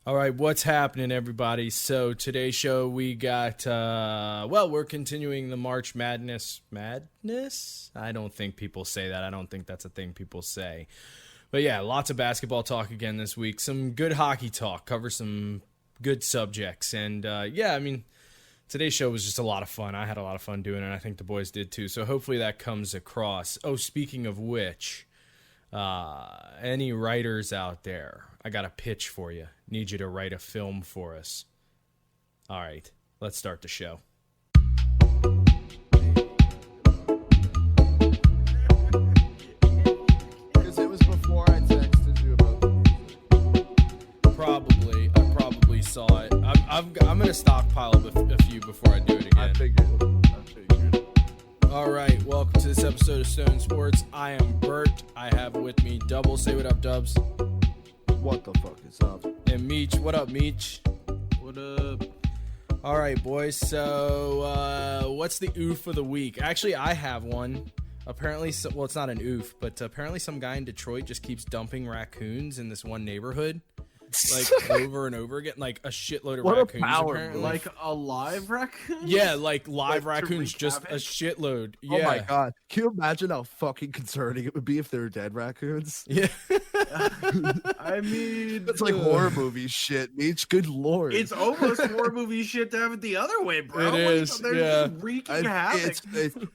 All right, what's happening, everybody? So today's show we got, we're continuing the March Madness. Madness? I don't think people say that. I don't think that's a thing people say. But yeah, lots of basketball talk again this week. Some good hockey talk. Cover some good subjects. And today's show was just a lot of fun. I had a lot of fun doing it. And I think the boys did too. So hopefully that comes across. Oh, speaking of which, any writers out there, I got a pitch for you. Need you to write a film for us. All right, let's start the show. Because it was before I texted you about the music. I probably saw it. I'm gonna stockpile a few before I do it again. I figured. All right, welcome to this episode of Stone Sports. I am Bert. I have with me Double. Say what up, Dubs. What the fuck is up? And Meech. What up, Meech? What up? All right, boys. So, what's the oof of the week? Actually, I have one. Apparently, it's not an oof, but apparently some guy in Detroit just keeps dumping raccoons in this one neighborhood, like over and over again, like a shitload of What a raccoons. power Apparently, Like a live raccoon? yeah, like live Like, to raccoons, wreak just a havoc? shitload. Yeah. Oh my god. Can you imagine how fucking concerning it would be if they were dead raccoons? Yeah. I mean, It's like horror movie shit, Meech. Good lord. it's almost horror movie shit to have it the other way, bro. It is, They're yeah. just wreaking havoc.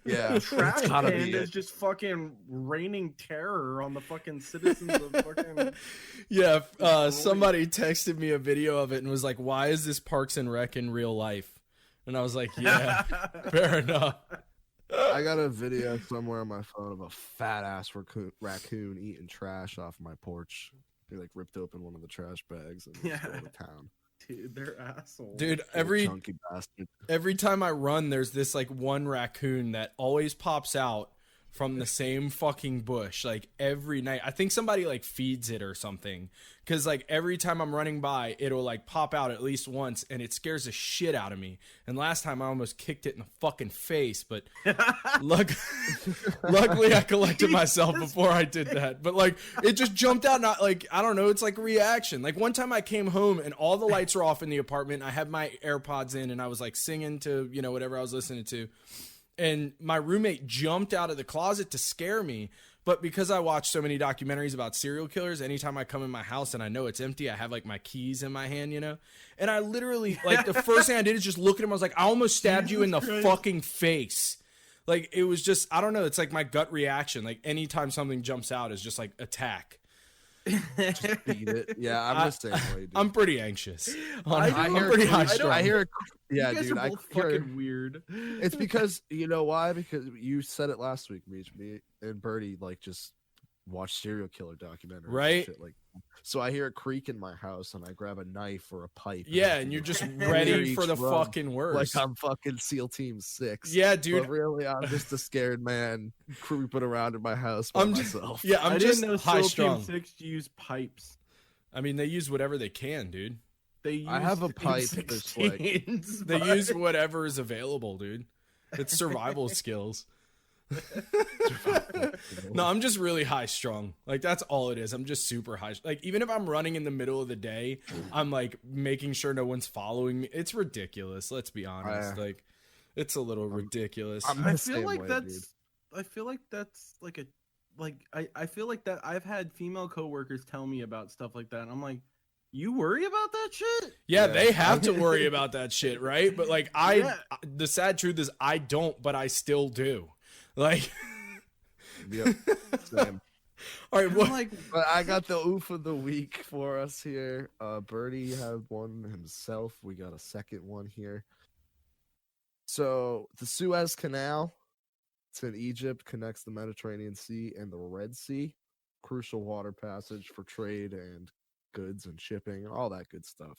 Yeah. Trash It's gotta can be is it. just fucking raining terror on the fucking citizens of fucking. Yeah, somebody texted me a video of it and was like, "Why is this Parks and Rec in real life?" And I was like, "Yeah, fair enough." I got a video somewhere on my phone of a fat ass raccoon eating trash off my porch. He like ripped open one of the trash bags and was Yeah. going to town. Dude, they're assholes. Dude, Little chunky bastard. every time I run, there's this like one raccoon that always pops out from the same fucking bush, like every night. I think somebody like feeds it or something, because like every time I'm running by, it'll like pop out at least once, and it scares the shit out of me. And last time I almost kicked it in the fucking face, but luckily I collected myself before I did that. But like it just jumped out, not like, I don't know, it's like a reaction. Like one time I came home and all the lights were off in the apartment. I had my AirPods in and I was like singing to, whatever I was listening to. And my roommate jumped out of the closet to scare me. But because I watch so many documentaries about serial killers, anytime I come in my house and I know it's empty, I have like my keys in my hand, And I literally, like, the first thing I did is just look at him. I was like, I almost stabbed you in the fucking face. Like, it was just, I don't know. It's like my gut reaction. Like, anytime something jumps out is just like attack. Just beat it. Yeah, I'm the same way, dude. I'm pretty anxious. I'm pretty high strung. I hear it. Yeah, you guys dude. are I both hear it. fucking weird. It's because you know why? Because you said it last week, Meech. Me and Birdie like just watch serial killer documentaries, and Right. shit, like, so I hear a creak in my house, and I grab a knife or a pipe. Yeah, I and you're do just a ready each for the run, fucking like worst. I'm fucking SEAL Team 6. Yeah, dude. But really, I'm just a scared man creeping around in my house by myself. Yeah, I I'm didn't just know high SEAL strung. Team 6 use pipes. I mean, they use whatever they can, dude. They use I have a pipe that's like- M16s, They but- use whatever is available, dude. It's survival skills. No, I'm just really high strung. Like, that's all it is. I'm just super high. Like, even if I'm running in the middle of the day, I'm like making sure no one's following me. It's ridiculous. Let's be honest. Like, it's a little ridiculous. I'm I the feel same like way, that's. dude. I feel like that's like a, like I feel like that I've had female coworkers tell me about stuff like that, and I'm like, you worry about that shit? Yeah, Yeah. they have to worry about that shit, right? But like Yeah. the sad truth is I don't, but I still do. Like, Yep, same. all right, I'm what? like, But I got the oof of the week for us here. Birdie had one himself. We got a second one here. So the Suez Canal, it's in Egypt, connects the Mediterranean Sea and the Red Sea. Crucial water passage for trade and goods and shipping, all that good stuff.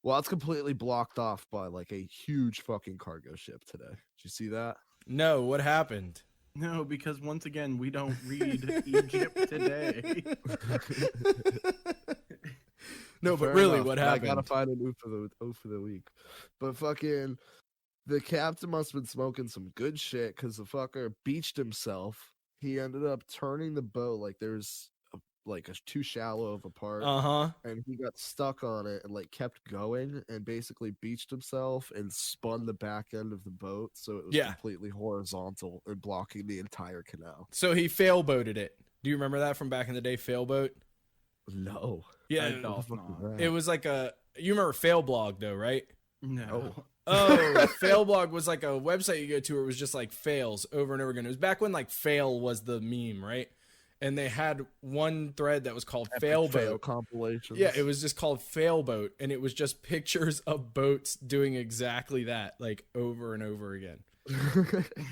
Well, it's completely blocked off by like a huge fucking cargo ship today. Did you see that? No, what happened? no, because once again, we don't read Egypt today. No, but Fair really, enough, what but happened? I gotta find an oof of the week. But fucking, the captain must have been smoking some good shit because the fucker beached himself. He ended up turning the boat like there's too shallow of a part. Uh-huh. And he got stuck on it and like kept going and basically beached himself and spun the back end of the boat so it was Yeah. completely horizontal and blocking the entire canal. So he failboated it. Do you remember that from back in the day, failboat? No. Yeah, I don't What the fuck know. was that? it was like you remember Failblog though, right? No. Oh, Failblog was like a website you go to where it was just like fails over and over again. It was back when like fail was the meme, right? And they had one thread that was called Epic Failboat. fail compilations. Yeah, it was just called Failboat, and it was just pictures of boats doing exactly that, like over and over again.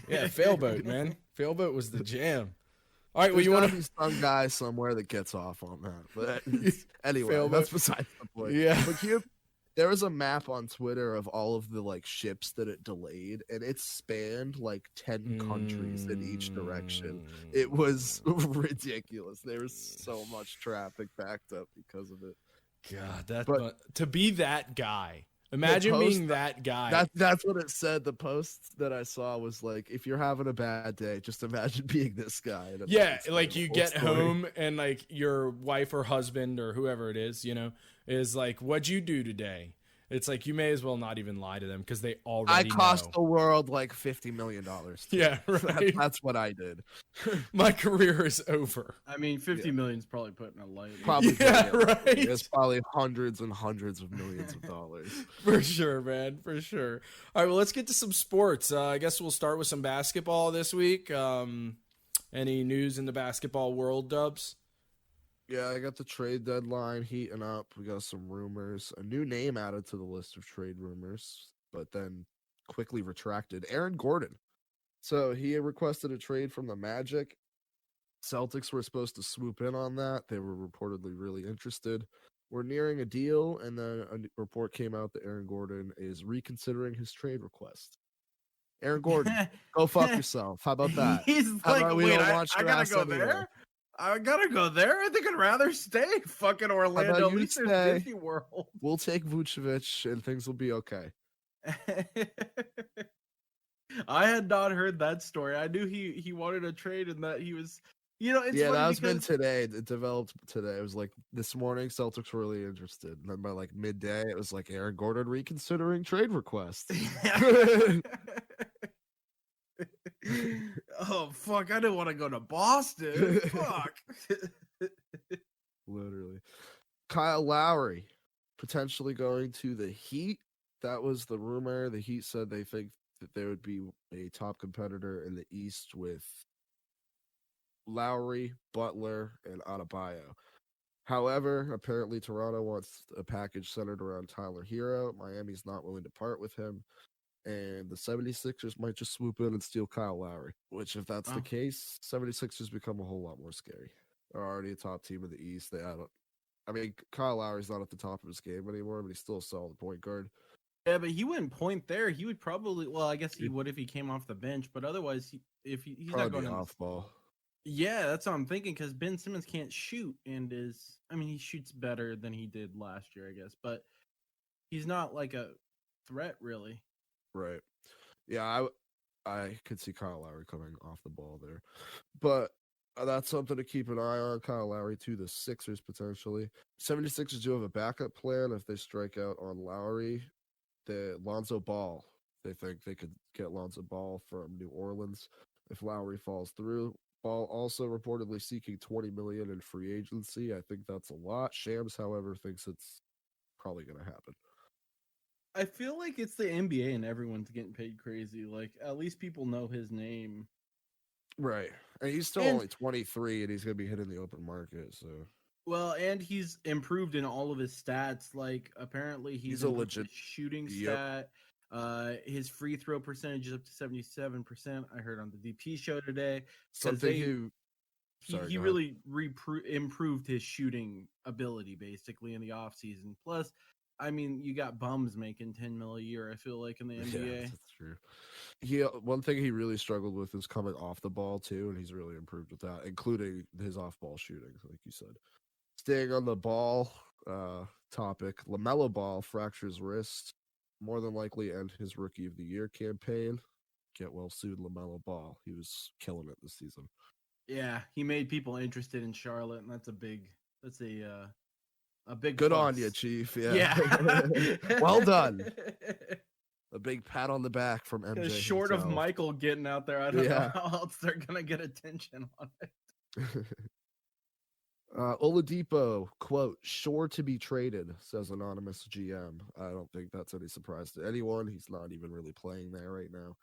Yeah, Failboat, man. Failboat was the jam. All right, well, There's you want gotta be some guy somewhere that gets off on that. But anyway, Failboat. that's besides the point. Yeah. But there was a map on Twitter of all of the like ships that it delayed, and it spanned like 10 countries in each direction. It was ridiculous. There was so much traffic backed up because of it. God, to be that guy. Imagine being that guy. That's what it said. The post that I saw was like, if you're having a bad day, just imagine being this guy. And Yeah, it's like the you whole get story. home and like your wife or husband or whoever it is, is like, "What'd you do today?" It's like you may as well not even lie to them because they I already cost know. the world like $50 million. Yeah, right. That's what I did. My career is over. I mean, 50 million's probably putting a light. Probably Yeah, right. It's probably hundreds and hundreds of millions of dollars. For sure, man. For sure. All right, well, let's get to some sports. I guess we'll start with some basketball this week. Any news in the basketball world, Dubs? Yeah, I got the trade deadline heating up. We got some rumors. A new name added to the list of trade rumors, but then quickly retracted. Aaron Gordon. So he had requested a trade from the Magic. Celtics were supposed to swoop in on that. They were reportedly really interested. We're nearing a deal, and then a report came out that Aaron Gordon is reconsidering his trade request. Aaron Gordon, go fuck yourself. How about that? He's How like, about we wait, don't want I your gotta ass go anywhere? there? I gotta go there? I think I'd rather stay fucking Orlando. At you least stay? there's Disney World. We'll take Vucevic, and things will be okay. I had not heard that story. I knew he wanted a trade and that he was, it's Yeah, funny that's been because today. It developed today. It was like this morning, Celtics were really interested. And then by like midday, it was like Aaron Gordon reconsidering trade request. Oh fuck! I didn't want to go to Boston. Fuck. Literally. Kyle Lowry potentially going to the Heat. That was the rumor. The Heat said they think that they would be a top competitor in the East with Lowry, Butler, and Adebayo. However, apparently Toronto wants a package centered around Tyler Hero. Miami's not willing to part with him. And the 76ers might just swoop in and steal Kyle Lowry, which if that's the case, 76ers become a whole lot more scary. They're already a top team in the East. Kyle Lowry's not at the top of his game anymore, but he's still a solid point guard. Yeah, but he wouldn't point there. He would probably. Well, I guess he would if he came off the bench. But otherwise, he's not going off ball. Yeah, that's what I'm thinking. Because Ben Simmons can't shoot, and he shoots better than he did last year, I guess. But he's not like a threat, really. Right. Yeah, I could see Kyle Lowry coming off the ball there, but that's something to keep an eye on. Kyle Lowry to the Sixers potentially. 76ers do have a backup plan if they strike out on Lowry. The Lonzo Ball, they think they could get Lonzo Ball from New Orleans if Lowry falls through. Ball also reportedly seeking $20 million in free agency. I think that's a lot. Shams, however, thinks it's probably going to happen. I feel like it's the NBA and everyone's getting paid crazy. Like, at least people know his name. Right. And he's still only 23 and he's going to be hitting the open market. So, well, and he's improved in all of his stats. Like, apparently he's a legit shooting stat. His free throw percentage is up to 77%. I heard on the DP show today. Something he really improved his shooting ability basically in the offseason. Plus, I mean, you got bums making $10 million a year, I feel like, in the NBA. Yeah, that's true. One thing he really struggled with is coming off the ball, too, and he's really improved with that, including his off-ball shooting, like you said. Staying on the ball topic, LaMelo Ball fractures wrist, more than likely end his Rookie of the Year campaign. Get well soon, LaMelo Ball. He was killing it this season. Yeah, he made people interested in Charlotte, and that's a big Good plus. on you, Chief. Yeah. Well done. A big pat on the back from MJ. Because short himself. of Michael getting out there, I don't know how else they're gonna get attention on it. Oladipo, quote, sure to be traded, says anonymous GM. I don't think that's any surprise to anyone. He's not even really playing there right now.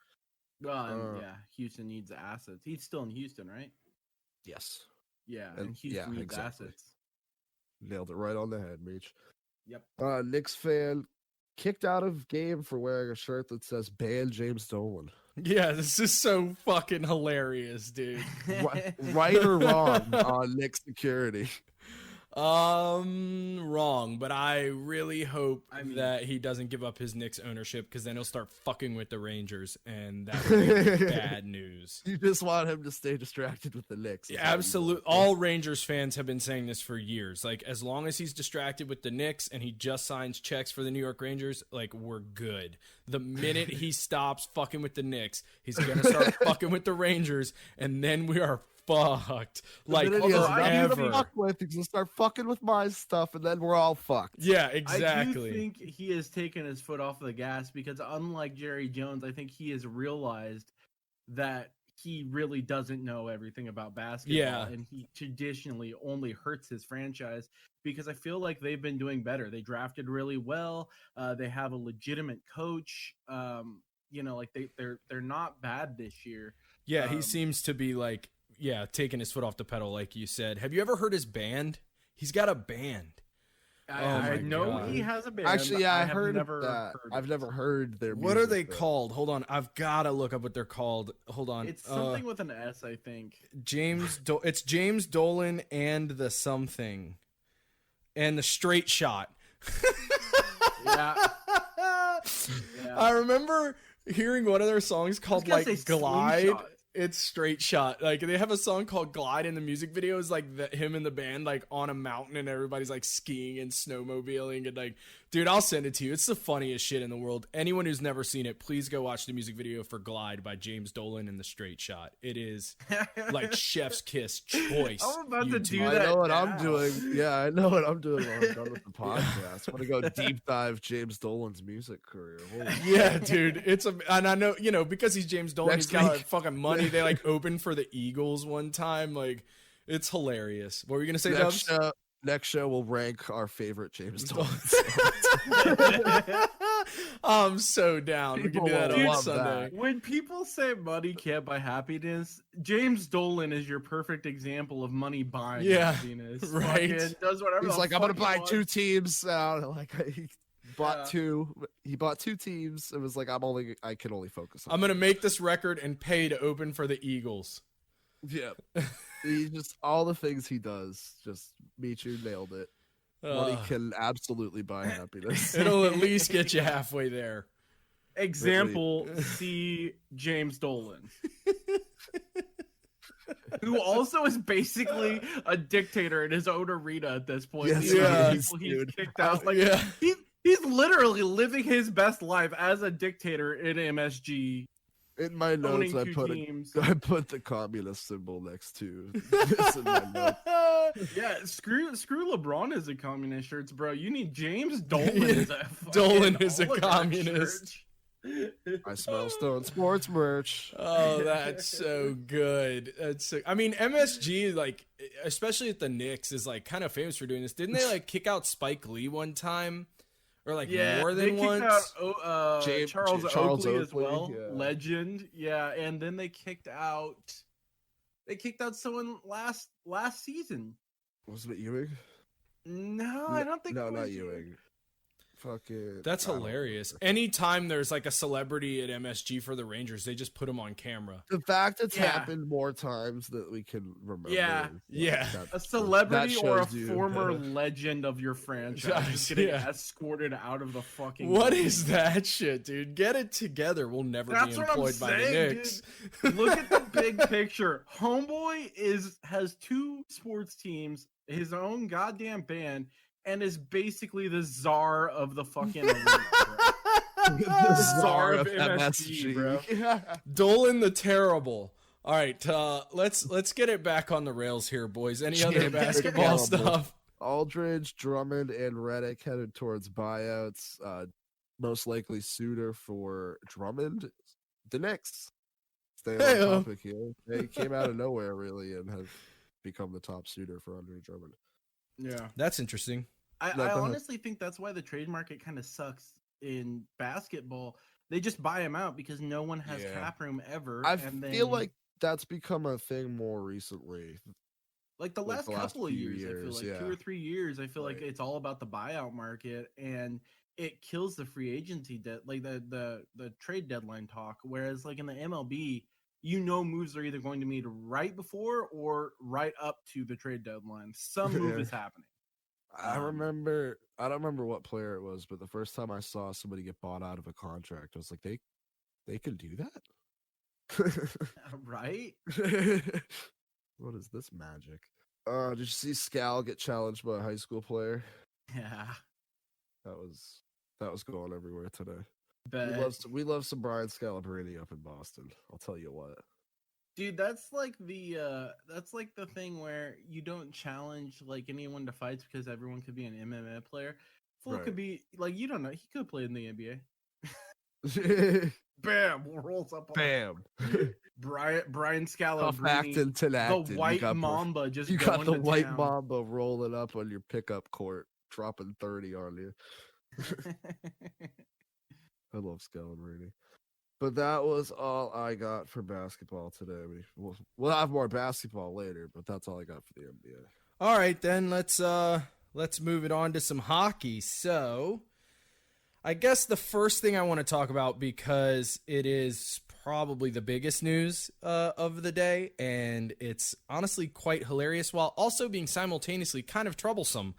Yeah, Houston needs assets. He's still in Houston, right? Yes. Yeah, and Houston needs assets. Nailed it right on the head, Meech. Yep. Knicks fan kicked out of game for wearing a shirt that says ban James Dolan. Yeah, this is so fucking hilarious, dude. Right or wrong on Knicks security? Wrong, but I really hope that he doesn't give up his Knicks ownership, because then he'll start fucking with the Rangers, and that would be bad news. You just want him to stay distracted with the Knicks. Yeah, absolutely. All Rangers fans have been saying this for years. Like, as long as he's distracted with the Knicks and he just signs checks for the New York Rangers, like, we're good. The minute he stops fucking with the Knicks, he's gonna start fucking with the Rangers, and then we are fucked. Like, he's forever. He's gonna start fucking with my stuff, and then we're all fucked. Yeah, exactly. I do think he has taken his foot off the gas, because unlike Jerry Jones, I think he has realized that he really doesn't know everything about basketball. Yeah. And he traditionally only hurts his franchise, because I feel like they've been doing better. They drafted really well. They have a legitimate coach. Like they're not bad this year. Yeah, he seems to be like, taking his foot off the pedal, like you said. Have you ever heard his band? He's got a band. I know he has a band. Actually, yeah, I heard that. I've never heard their music. What are they called? Hold on. I've got to look up what they're called. Hold on. It's something with an S, I think. It's James Dolan and the something. And the Straight Shot. Yeah. I remember hearing one of their songs called like Glide. It's Straight Shot. Like, they have a song called Glide, in the music video is like him and the band like on a mountain, and everybody's like skiing and snowmobiling, and like, dude, I'll send it to you. It's the funniest shit in the world. Anyone who's never seen it, please go watch the music video for Glide by James Dolan and the Straight Shot. It is like chef's kiss choice. I'm about to do that. I know what now. I'm doing. Yeah, I know what I'm doing when I'm done with the podcast. I'm gonna go deep dive James Dolan's music career. Yeah, dude. And I know, because he's James Dolan, he's got like fucking money. They like opened for the Eagles one time. Like, it's hilarious. What were you gonna say, Dubs? Next show we'll rank our favorite James Dolan. I'm so down. We can do that on Sunday. When people say money can't buy happiness, James Dolan is your perfect example of money buying happiness. Right. Does whatever. He's like, I'm gonna buy 2 teams. He bought 2. He bought 2 teams. It was like, I can only focus on. I'm gonna make this record and pay to open for the Eagles. Yeah. He just, all the things he does, just Michu nailed it. Money can absolutely buy happiness. It'll at least get you halfway there. Example, see James Dolan. Who also is basically a dictator in his own arena at this point. Yes, He's kicked out. Like, he's literally living his best life as a dictator in MSG. In my notes, I put the communist symbol next to this in my notes. Yeah, screw LeBron as a communist shirts, bro. You need James Dolan as a Dolan is a communist. I smell Stone Sports merch. Oh, that's so good. MSG, like, especially at the Knicks, is like kind of famous for doing this. Didn't they like kick out Spike Lee one time? Or like more than once. Out, Charles Oakley as well, legend. Yeah, and then they kicked out someone last season. Was it Ewing? No, I don't think. No, not Ewing. Fucking. That's hilarious. Anytime there's like a celebrity at MSG for the Rangers, they just put him on camera. The fact it's happened more times that we can remember. Yeah. A celebrity or a former legend of your franchise is getting escorted out of the fucking. What is that shit, dude? Get it together. We'll never be employed by the Knicks. Look at the big picture. Homeboy has 2 sports teams, his own goddamn band, and is basically the czar of the fucking arena, bro. The czar of MSG, bro. Dolan the Terrible. All right, let's get it back on the rails here, boys. Any other Jam basketball available. stuff? Aldridge, Drummond, and Redick headed towards buyouts. Most likely suitor for Drummond, the Knicks. Staying on Hey-o. topic here. They came out of nowhere, really, and have become the top suitor for Andre Drummond. Yeah. That's interesting. I go ahead. honestly think that's why the trade market kind of sucks in basketball. They just buy them out because no one has Yeah. cap room ever. I and feel then, like that's become a thing more recently. like the like last the last couple of few years, I feel years, like 2 yeah. or 3 years, I feel like Right. it's all about the buyout market, and it kills the free agency like the trade deadline talk. Whereas like in the MLB, moves are either going to be made right before or right up to the trade deadline. Some move Yeah. is happening. I don't remember what player it was, but the first time I saw somebody get bought out of a contract, I was like, they can do that? Right? What is this magic? Did you see Scal get challenged by a high school player? Yeah. That was going everywhere today. But We love some Brian Scalabrine up in Boston. I'll tell you what. dude, that's like the thing where you don't challenge like anyone to fights because everyone could be an MMA player. Fool Right. could be like, you don't know, he could play in the NBA. Bam! Bam, rolls up on Brian Tough Scalabrine, acting, the white mamba, just You got going the to white town. mamba rolling up on your pickup court, dropping 30 on you. I love Scalabrine. But that was all I got for basketball today. We'll have more basketball later, but that's all I got for the NBA. All right, then let's move it on to some hockey. So, I guess the first thing I want to talk about, because it is probably the biggest news of the day, and it's honestly quite hilarious while also being simultaneously kind of troublesome.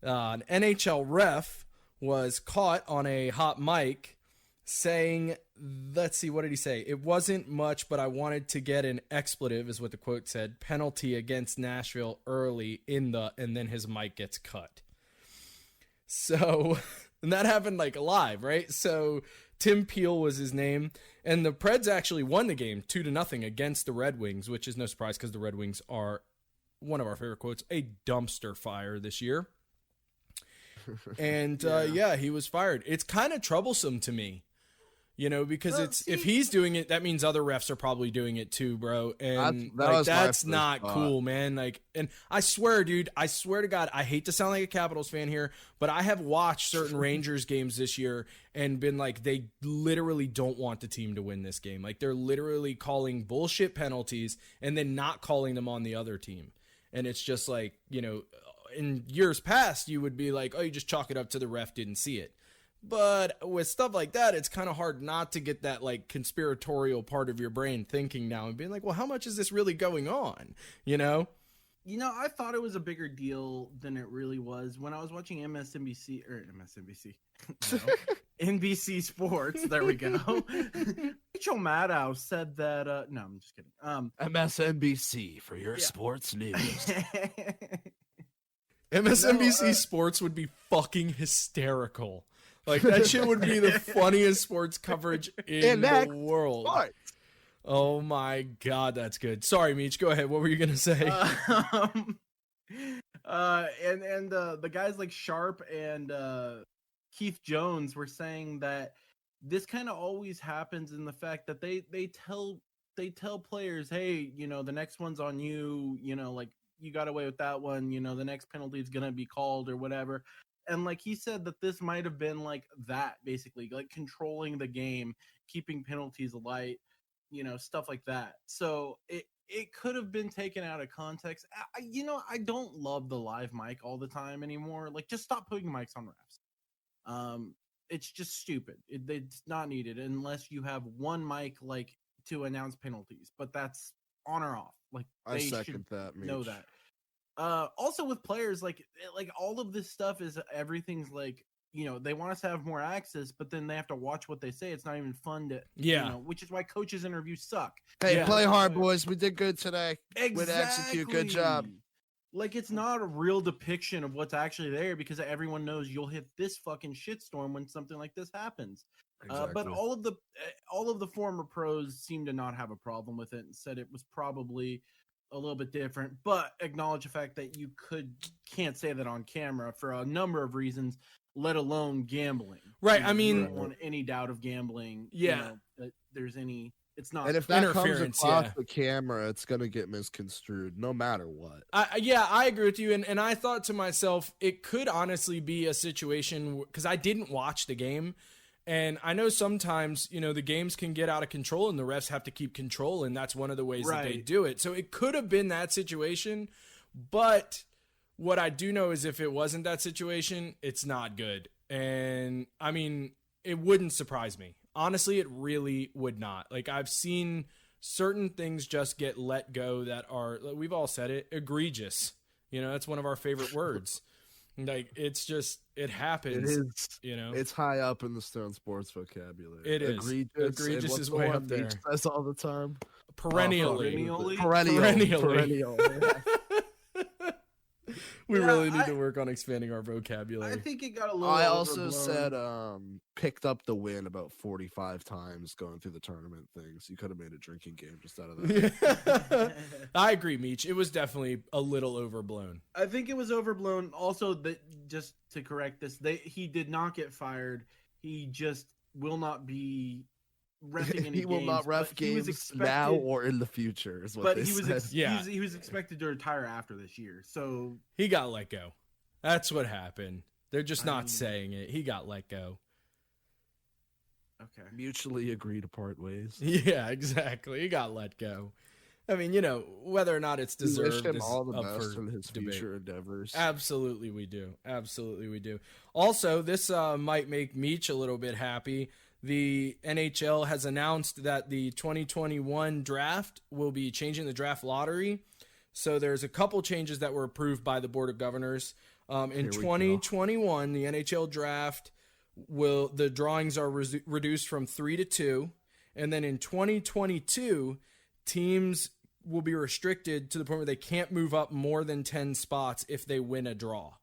An NHL ref was caught on a hot mic saying, let's see, what did he say? It wasn't much, but I wanted to get an expletive, is what the quote said, penalty against Nashville early and then his mic gets cut. So, and that happened like live, right? So Tim Peel was his name, and the Preds actually won the game 2-0 against the Red Wings, which is no surprise because the Red Wings are one of our favorite quotes, a dumpster fire this year. And yeah, he was fired. It's kind of troublesome to me, because if he's doing it, that means other refs are probably doing it too, bro. And that's not cool, man. Like, and I swear, dude, I swear to God, I hate to sound like a Capitals fan here, but I have watched certain Rangers games this year and been like, they literally don't want the team to win this game. Like, they're literally calling bullshit penalties and then not calling them on the other team. And it's just like, in years past, you would be like, oh, you just chalk it up to the ref didn't see it. But with stuff like that, it's kind of hard not to get that like conspiratorial part of your brain thinking now and being like, well, how much is this really going on? I thought it was a bigger deal than it really was. When I was watching NBC, no, NBC Sports, there we go. Rachel Maddow said that, no, I'm just kidding. MSNBC for your sports news. MSNBC Sports would be fucking hysterical. Like, that shit would be the funniest sports coverage in the world. Sports. Oh my God, that's good. Sorry, Meech, go ahead. What were you going to say? And the guys like Sharp and Keith Jones were saying that this kind of always happens in the fact that they tell players, hey, the next one's on you, like, you got away with that one, the next penalty is going to be called or whatever. And like he said that this might have been like that, basically, like controlling the game, keeping penalties light, stuff like that. So it could have been taken out of context. I don't love the live mic all the time anymore. Like, just stop putting mics on refs. It's just stupid. It's not needed unless you have one mic, like, to announce penalties, but that's on or off. Like, I second that. Know that. Also with players, like all of this stuff is everything's like, they want us to have more access, but then they have to watch what they say. It's not even fun to, which is why coaches' interviews suck. Hey, play hard, boys. We did good today. Exactly. Way to execute. Good job. Like, it's not a real depiction of what's actually there because everyone knows you'll hit this fucking shitstorm when something like this happens. Exactly. But all of the former pros seem to not have a problem with it and said it was probably a little bit different, but acknowledge the fact that you can't say that on camera for a number of reasons, let alone gambling. Right. You I mean, don't want any doubt of gambling. Yeah. You know, that there's any. It's not. And if that comes interference, across yeah. the camera, it's gonna get misconstrued, no matter what. I agree with you. And I thought to myself, it could honestly be a situation because I didn't watch the game. And I know sometimes, the games can get out of control and the refs have to keep control. And that's one of the ways that they do it. So it could have been that situation. But what I do know is if it wasn't that situation, it's not good. And I mean, it wouldn't surprise me. Honestly, it really would not. Like, I've seen certain things just get let go that are, we've all said it, egregious. That's one of our favorite words. Like, it's just, it happens. It is, it's high up in the Stone Sports vocabulary. It is. Egregious is way up there. Says all the time. Perennially. Perennial. We really need to work on expanding our vocabulary. I think it got a little. I also overblown. said picked up the win about 45 times going through the tournament things. You could have made a drinking game just out of that. I agree, Meech. It was definitely a little overblown. I think it was overblown. Also, that just to correct this, he did not get fired. He just will not be refing any he will not ref games now or in the future. Is what they said. He was expected to retire after this year, so he got let go. That's what happened. They're just not saying it. He got let go. Okay. Mutually agreed to part ways. Yeah, exactly. He got let go. I mean, whether or not it's deserved. We wish him is all the up best for in his debate. future endeavors. Absolutely, we do. Absolutely, we do. Also, this might make Meech a little bit happy. The NHL has announced that the 2021 draft will be changing the draft lottery. So there's a couple changes that were approved by the Board of Governors. In 2021, the NHL draft the drawings are reduced from 3 to 2. And then in 2022, teams will be restricted to the point where they can't move up more than 10 spots if they win a draw.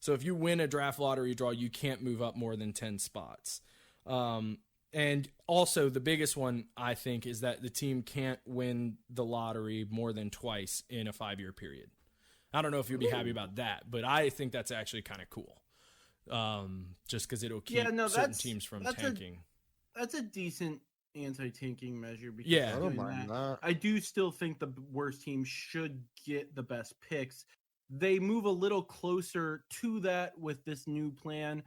So if you win a draft lottery draw, you can't move up more than 10 spots. And also the biggest one, I think, is that the team can't win the lottery more than twice in a 5-year period. I don't know if you'll be happy about that, but I think that's actually kind of cool. Just because it'll keep certain teams from tanking. That's a decent anti-tanking measure. Because yeah, I don't mind that. I do still think the worst team should get the best picks. They move a little closer to that with this new plan.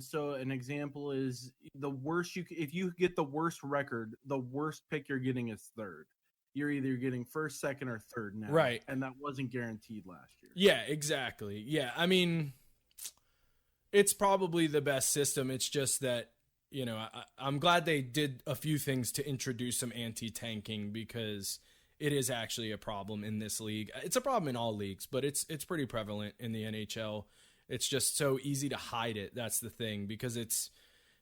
So an example is the worst if you get the worst record, the worst pick you're getting is third. You're either getting first, second, or third now. Right. And that wasn't guaranteed last year. Yeah, exactly. Yeah. I mean, it's probably the best system. It's just that, I'm glad they did a few things to introduce some anti-tanking because it is actually a problem in this league. It's a problem in all leagues, but it's pretty prevalent in the NHL. It's just so easy to hide it. That's the thing, because it's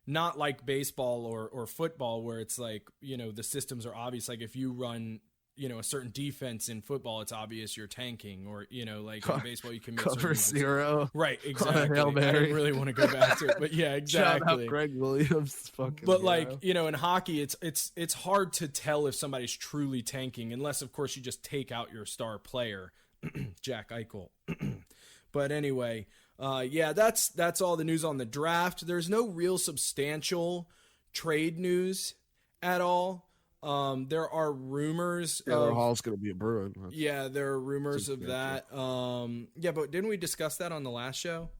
not like baseball or football where it's like, the systems are obvious. Like if you run, a certain defense in football, it's obvious you're tanking, or, like in baseball, you commit cover zero. Right. Exactly. I didn't really want to go back to it, but yeah, exactly. Shout out Greg Williams. Fucking but like, in hockey, it's hard to tell if somebody's truly tanking unless of course you just take out your star player, Jack Eichel. But anyway, that's all the news on the draft. There's no real substantial trade news at all. There are rumors. Taylor Hall's going to be a Bruin. There are rumors of that. But didn't we discuss that on the last show?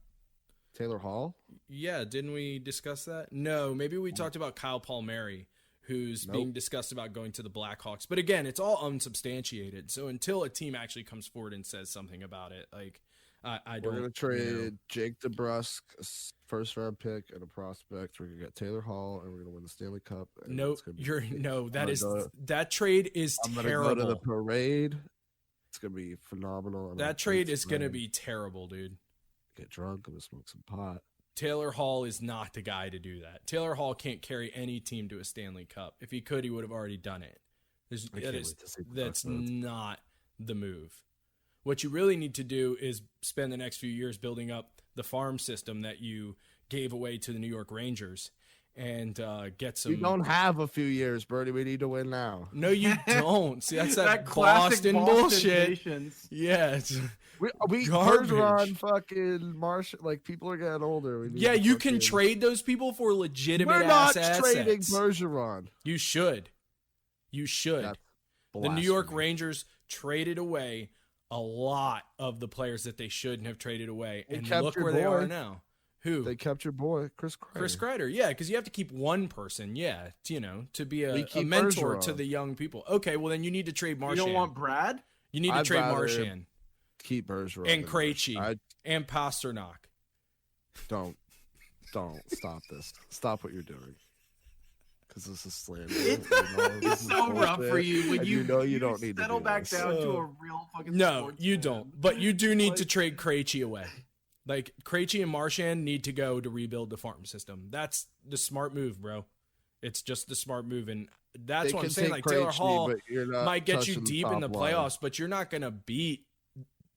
Taylor Hall? Yeah, didn't we discuss that? No, maybe we talked about Kyle Palmieri, who's being discussed about going to the Blackhawks. But again, it's all unsubstantiated. So until a team actually comes forward and says something about it, like I don't. We're going to trade Jake DeBrusk, a first-round pick, and a prospect. We're going to get Taylor Hall, and we're going to win the Stanley Cup. That trade is I'm terrible. I'm going to go to the parade. It's going to be phenomenal. That trade is going to be terrible, dude. Get drunk. I'm going to smoke some pot. Taylor Hall is not the guy to do that. Taylor Hall can't carry any team to a Stanley Cup. If he could, he would have already done it. That's not the move. What you really need to do is spend the next few years building up the farm system that you gave away to the New York Rangers and get some. We don't have a few years, Birdie. We need to win now. No, you don't. See, that's that classic Boston bullshit. patience. Yeah, it's We garbage. Bergeron, fucking Marsh. Like, people are getting older. We need Yeah, to you can fucking- trade those people for legitimate We're not assets. trading Bergeron. You should. You should. That's The New York blasphemy. Rangers traded away a lot of the players that they shouldn't have traded away, They and kept look your where they are boy. now. Who? They kept your boy, Chris Kreider. Chris Kreider, yeah, because you have to keep one person, to be We a keep mentor Bergeron. to the young people. Okay, well then you need to trade Marchand. You don't want Brad? You need to I'd trade rather Marchand Keep Bergeron. and than Krejci Marchand. and Pasternak. Don't stop this. Stop what you're doing. Because this is slander. It's, this it's is so rough for bullshit, you when and you you don't need to settle do back this. down to So- a real fucking No, sports you fan. don't. But you do need to Like- trade Krejci away. Like Krejci and Marchand need to go to rebuild the farm system. That's the smart move, bro. It's just the smart move, and that's They what I'm can saying. take Like Taylor Krejci, Hall but you're not might get you touching deep in the top line. playoffs, but you're not gonna beat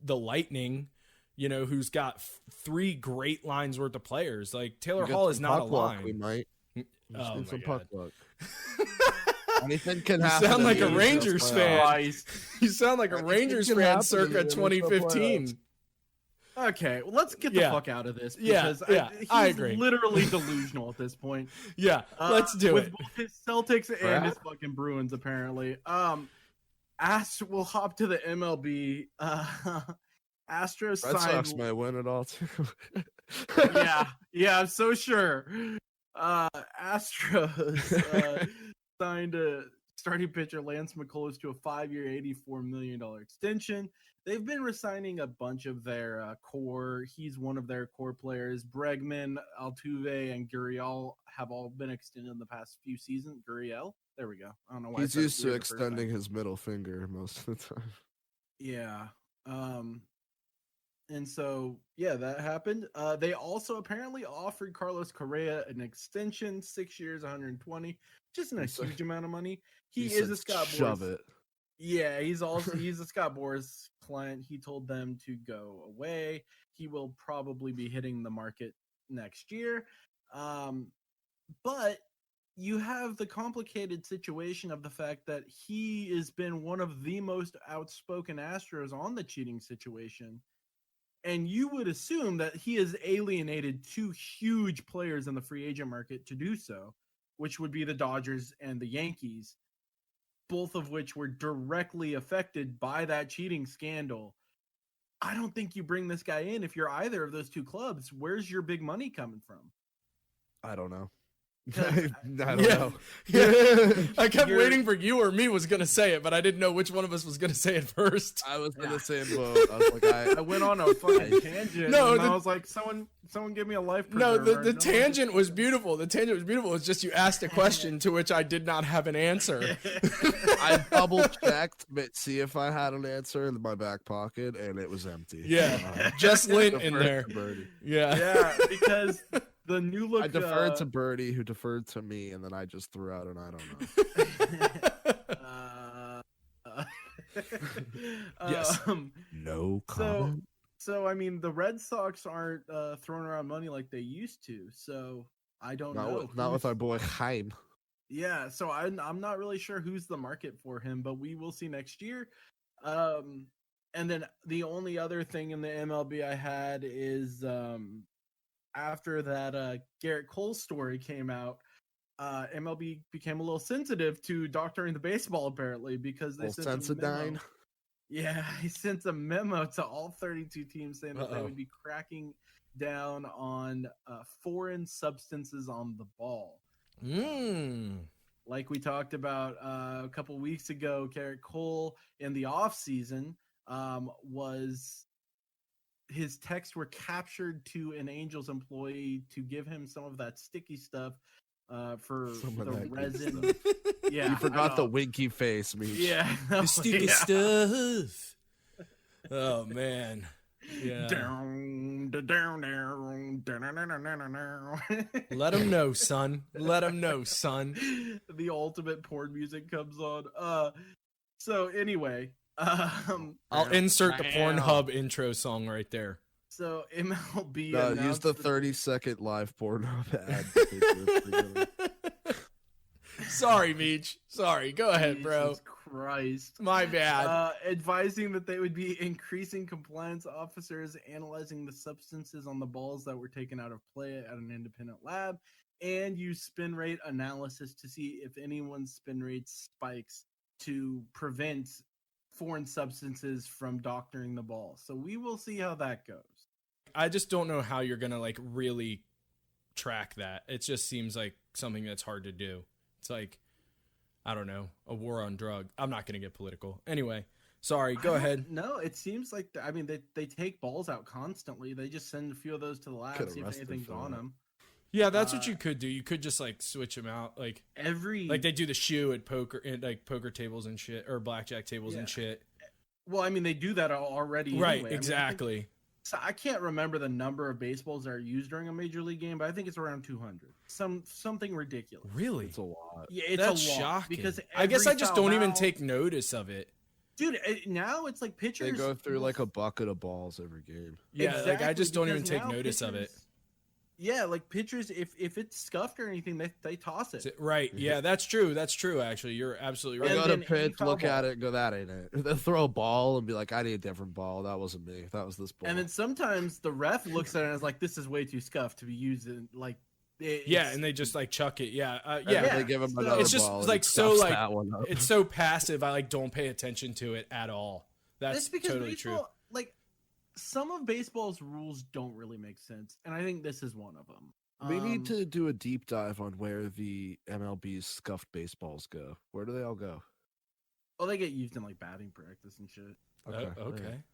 the Lightning. Who's got three great lines worth of players. Like Taylor You get Hall is some not a puck luck, We line. might. We just Oh need my some God. puck luck. Anything can You happen. sound in like the a NHL Rangers playoffs. fan. Christ. You sound like a Anything Rangers can fan happen in circa the NHL 2015. Okay, well, let's get the Yeah. fuck out of this Yeah, because yeah, he's I agree. literally delusional at this point. Yeah, let's do with it. both his Celtics and Brad? his fucking Bruins, apparently. We'll hop to the MLB. Astros Red signed. Sox might win it all too. yeah, I'm so sure. Astros signed a starting pitcher Lance McCullers to a 5-year, $84 million extension. They've been resigning a bunch of their core. He's one of their core players. Bregman, Altuve, and Gurriel have all been extended in the past few seasons. Gurriel? There we go. I don't know why. I He's said it used to weird the first time. extending his middle finger most of the time. Yeah. And so, yeah, that happened. They also apparently offered Carlos Correa an extension, 6 years, 120, just a So- huge amount of money. He is said, a Scott shove Boras. it. Yeah, he's a Scott Boras client. He told them to go away. He will probably be hitting the market next year. But you have the complicated situation of the fact that he has been one of the most outspoken Astros on the cheating situation. And you would assume that he has alienated two huge players in the free agent market to do so, which would be the Dodgers and the Yankees, both of which were directly affected by that cheating scandal. I don't think you bring this guy in if you're either of those two clubs. Where's your big money coming from? I don't know. Because I don't Yeah. know. Yeah. I kept You're- waiting for you or me was going to say it, but I didn't know which one of us was going to say it first. I was in Yeah. the same boat. I was like, I went on a fucking tangent. No, and the- I was like, someone give me a life No, preserver. the No, tangent was beautiful. The tangent was beautiful. It's just you asked a question to which I did not have an answer. I double checked, but see if I had an answer in my back pocket, and it was empty. Yeah, just lint in Deferred there. to Birdie. Yeah. Yeah, because the new look. I deferred to Birdie, who deferred to me, and then I just threw out an I don't know. Yes. No So, comment. so I mean, the Red Sox aren't throwing around money like they used to. So I don't know. Not with who's- our boy Chaim. Yeah, so I'm not really sure who's the market for him, but we will see next year. And then the only other thing in the MLB I had is after that Garrett Cole story came out, MLB became a little sensitive to doctoring the baseball apparently because they Little sent a memo. Sensodyne. Yeah, he sent a memo to all 32 teams saying that they Uh-oh. would be cracking down on foreign substances on the ball. Like we talked about a couple weeks ago, Garrett Cole in the offseason was his texts were captured to an Angels employee to give him some of that sticky stuff for Some of the that good resin. stuff. Yeah, You I forgot the know. winky face, me. Yeah, The sticky yeah. stuff. Oh, man. Yeah. Down, da- down, down, da-na-na-na-na-na-na. Let him know, son. Let him know, son. The ultimate porn music comes on. So anyway, I'll insert the Wow. Pornhub intro song right there. So MLB Use announced the that- 30-second live Pornhub ad. Sorry, Meech. Sorry. Go ahead, bro. Jesus Christ. My bad. Advising that they would be increasing compliance officers analyzing the substances on the balls that were taken out of play at an independent lab, and use spin rate analysis to see if anyone's spin rate spikes to prevent foreign substances from doctoring the ball. So we will see how that goes. I just don't know how you're going to like really track that. It just seems like something that's hard to do. It's like, I don't know, a war on drug. I'm not going to get political. Anyway, sorry, go ahead. No, it seems like, they take balls out constantly. They just send a few of those to the lab, Could see if arrest them anything's for on that. them. Yeah, that's what you could do. You could just like switch them out. Like they do the shoe at poker and like poker tables and shit, or blackjack tables and shit. Well, I mean, they do that already. Right, anyway. I mean, exactly. So I can't remember the number of baseballs that are used during a major league game, but I think it's around 200. Something ridiculous. Really? It's a lot. Yeah, it's That's a lot shocking. because I guess I every just foul don't even ball- take notice of it. Dude, now it's like pitchers. They go through like a bucket of balls every game. Yeah, like I Exactly, just don't even because take now notice of it. pitchers- Yeah, like pitchers, if it's scuffed or anything, they toss it. Right? Yeah, that's true. That's true. Actually, you're absolutely They right. And go to then any pitch, foul look at ball. it, and go, that ain't it. They'll throw a ball and be like, I need a different ball. That wasn't me. That was this ball. And then sometimes the ref looks at it and is like, "This is way too scuffed to be used in like." Yeah, and they just like chuck it. Yeah, And yeah. they give him So- another It's just ball, and like he so stuffs like that one up. it's so passive. I like don't pay attention to it at all. That's because totally baseball, true. like some of baseball's rules don't really make sense, and I think this is one of them. We need to do a deep dive on where the MLB's scuffed baseballs go. Where do they all go? Well, they get used in like batting practice and shit. Okay.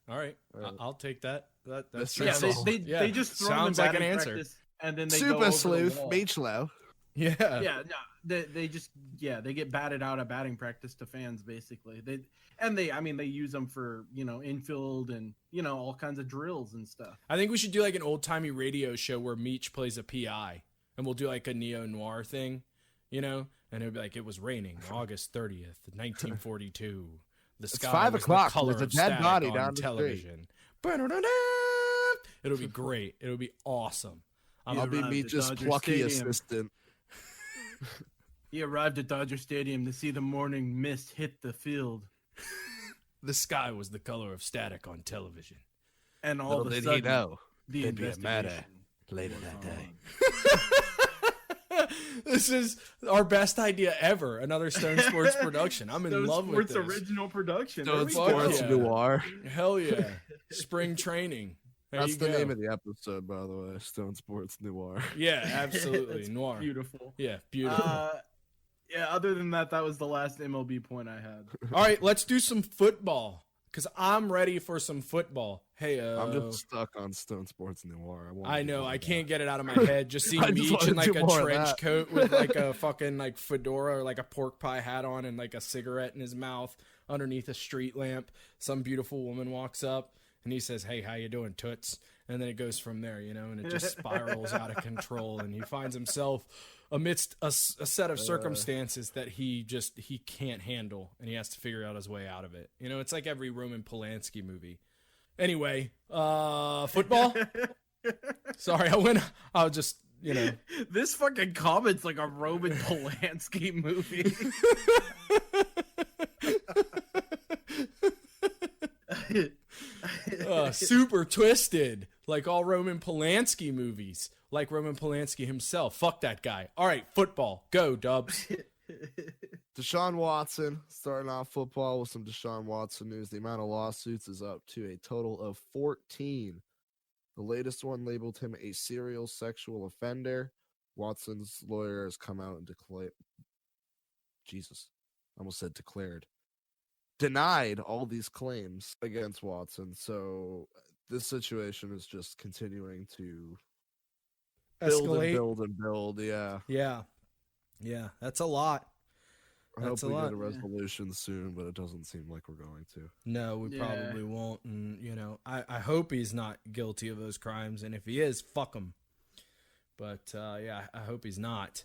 All right. All right. I'll take that. That's That's Yeah, That's all. they just throw sounds them in like an batting answer. practice, and then they go Super over the sleuth, wall. Meachlow. Yeah. Yeah, no, they just they get batted out at batting practice to fans basically. They use them for infield and all kinds of drills and stuff. I think we should do like an old timey radio show where Meech plays a PI, and we'll do like a neo noir thing, and it'll be like it was raining August 30th, 1942. The sky 5 was o'clock. the color There's a of dead static body on down the street. television. Ba-da-da-da. It'll be great. It'll be awesome. I'll be arrived at Meech's Dodger plucky Stadium. assistant. He arrived at Dodger Stadium to see the morning mist hit the field, The sky was the color of static on television. and all Little of a did sudden, he know. the there'd be a murder investigation later was that day. on. This is our best idea ever. Another Stone Sports production. I'm in Stone love with Sports this. original production. Stone There we go. Sports yeah. Noir. Hell yeah. Spring training. There That's you the go. name of the episode, by the way. Stone Sports Noir. Yeah, absolutely. That's Noir. beautiful. Yeah, beautiful. Yeah. Other than that, that was the last MLB point I had. All right, let's do some football because I'm ready for some football. Hey, I'm just stuck on Stone Sports Noir. I know I can't get it out of my head. Just seeing I just Meech wanna in like do a more of trench that. coat with like a fucking like fedora or like a pork pie hat on and like a cigarette in his mouth underneath a street lamp. Some beautiful woman walks up and he says, "Hey, how you doing, toots?" And then it goes from there, and it just spirals out of control. And he finds himself amidst a set of circumstances that he can't handle, and he has to figure out his way out of it. It's like every Roman Polanski movie. Anyway, football. Sorry, I'll just, This fucking comment's like a Roman Polanski movie. super twisted, like all Roman Polanski movies, like Roman Polanski himself. Fuck that guy. All right, football. Go, Dubs. Desean Watson, starting off football with some Desean Watson news. The amount of lawsuits is up to a total of 14. The latest one labeled him a serial sexual offender. Watson's lawyer has come out and declared, Jesus, I almost said declared, denied all these claims against Watson. So this situation is just continuing to build and build. Yeah. Yeah, that's a lot. I hope That's a we lot. get a resolution soon, but it doesn't seem like we're going to. No, we Yeah. probably won't. And, I hope he's not guilty of those crimes. And if he is, fuck him. But, yeah, I hope he's not.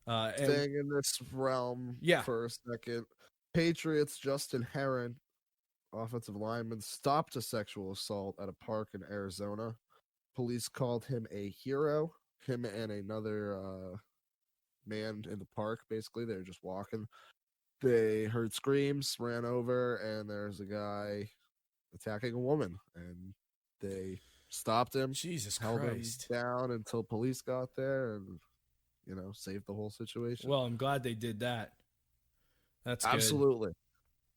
And, Staying in this realm Yeah. for a second. Patriots Justin Herron offensive lineman, stopped a sexual assault at a park in Arizona. Police called him a hero. Him and another man in the park, basically. They were just walking. They heard screams, ran over, and there's a guy attacking a woman. And they stopped him, Jesus held Christ. him down until police got there and, saved the whole situation. Well, I'm glad they did that. That's good. Absolutely.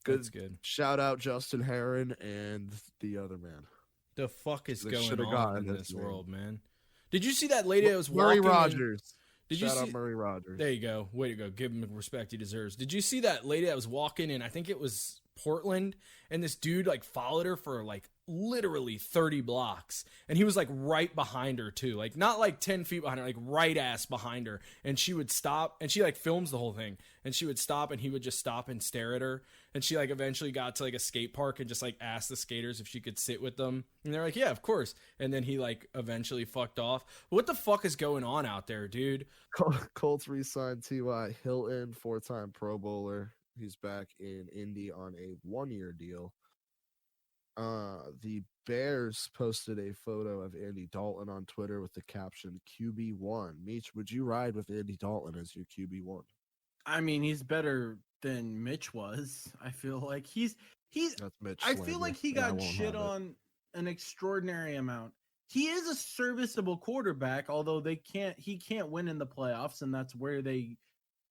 Good. That's good. Shout out Justin Heron and the other man. The fuck is They going should've on gotten in this this man. world, man? Did you see that lady that was Murray walking? Rogers. Did Shout you out see? Murray Rogers. There you go. Way to go. Give him the respect he deserves. Did you see that lady that was walking in? I think it was Portland, and this dude like followed her for like literally 30 blocks, and he was like right behind her too, like not like 10 feet behind her, like right ass behind her. And she would stop, and she like films the whole thing, and she would stop, and he would just stop and stare at her. And she like eventually got to like a skate park and just like asked the skaters if she could sit with them, and they're like, yeah, of course. And then he like eventually fucked off. What the fuck is going on out there, dude? Colts re-signed T.Y. Hilton, 4-time Pro Bowler. He's back in Indy on a 1-year deal. The Bears posted a photo of Andy Dalton on Twitter with the caption QB1. Meech, would you ride with Andy Dalton as your QB1? I mean, he's better than Mitch was. I feel like he's. That's Mitch. I feel like he got shit on an extraordinary amount. He is a serviceable quarterback, although he can't win in the playoffs, and that's where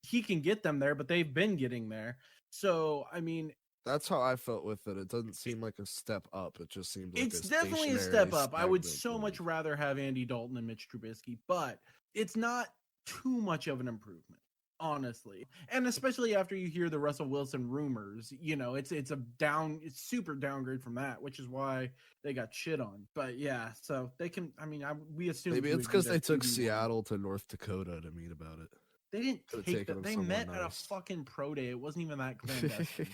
he can get them there, but they've been getting there. So, I mean, that's how I felt with it. It doesn't seem like a step up. It just seems like it's definitely a step up. I would so much rather have Andy Dalton than Mitch Trubisky, but it's not too much of an improvement, honestly. And especially after you hear the Russell Wilson rumors, it's super downgrade from that, which is why they got shit on. But yeah, so they can. I mean, we assume maybe it's because they took Seattle to North Dakota to meet about it. They didn't take that. They met nice. at a fucking pro day. It wasn't even that clandestine.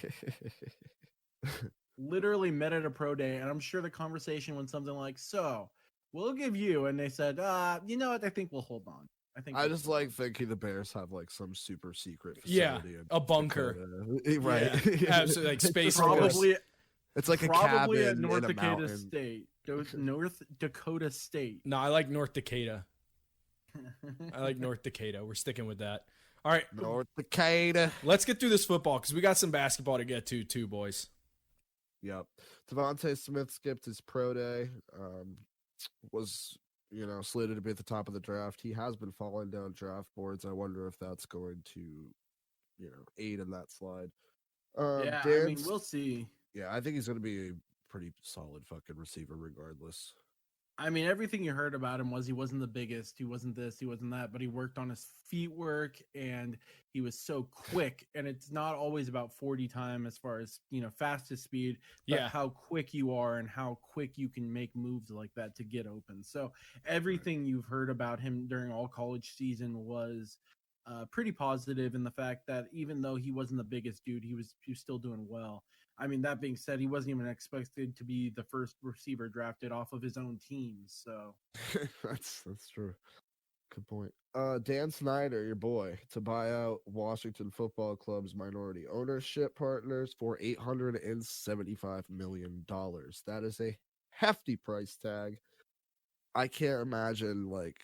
Literally met at a pro day, and I'm sure the conversation went something like, "So, we'll give you," and they said, "You know what? I think we'll hold on." I just like thinking the Bears have like some super secret Yeah, facility. a bunker, right? Yeah, absolutely, like space. Probably, it's like probably a cabin at North in a Dakota mountain. State. North Dakota State. No, I like North Dakota. I like North Dakota. We're sticking with that. All right, North Dakota. Let's get through this football because we got some basketball to get to too, boys. Yep. Devontae Smith skipped his pro day. Was slated to be at the top of the draft. He has been falling down draft boards. I wonder if that's going to, aid in that slide. Yeah, I mean, we'll see. Yeah, I think he's going to be a pretty solid fucking receiver regardless. I mean, everything you heard about him was he wasn't the biggest, he wasn't this, he wasn't that, but he worked on his feet work and he was so quick. And it's not always about 40 time as far as, fastest speed, but how quick you are and how quick you can make moves like that to get open. So everything you've heard about him during all college season was pretty positive in the fact that even though he wasn't the biggest dude, he was still doing well. I mean, that being said, he wasn't even expected to be the first receiver drafted off of his own team. So that's true. Good point. Dan Snyder, your boy, to buy out Washington Football Club's minority ownership partners for $875 million. That is a hefty price tag. I can't imagine like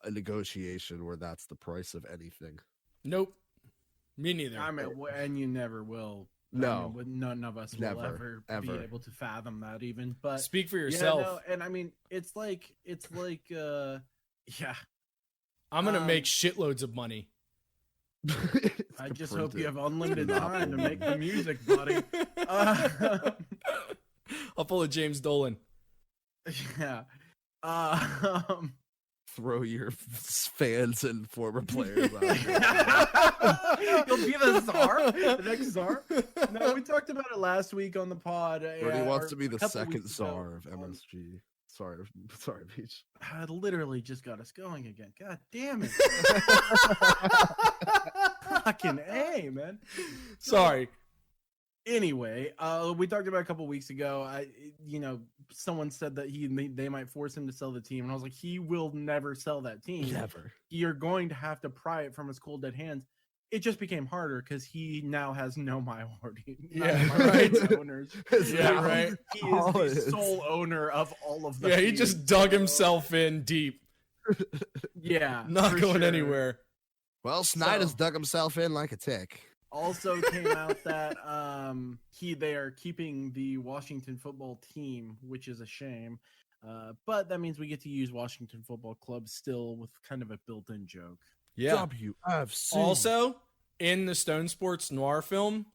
a negotiation where that's the price of anything. Nope. Me neither. I mean, and you never will. No, I mean, none of us will ever be able to fathom that even. But speak for yourself. Yeah, no, and I mean, it's like, yeah. I'm gonna make shitloads of money. I just hope you have unlimited time to make the music, buddy. I'll pull a James Dolan. Yeah. Throw your fans and former players out. You'll be the czar, the next czar. No, we talked about it last week on the pod. He wants to be the second czar of MSG. Sorry, Peach. I literally just got us going again. God damn it! Fucking A, man. Sorry. Anyway, we talked about a couple weeks ago. Someone said that they might force him to sell the team, and I was like, he will never sell that team. Never. You're going to have to pry it from his cold dead hands. it just became harder because he now has no minority. Yeah, right. Owners. Yeah, right. He is the sole owner of all of them. Yeah, he just dug himself in deep. Yeah, Not going sure. anywhere. Well, Snyder's dug himself in like a tick. Also came out that they are keeping the Washington football team, which is a shame. But that means we get to use Washington Football Club still with kind of a built-in joke. Yeah. WFC. Also, in the Stone Sports Noir film,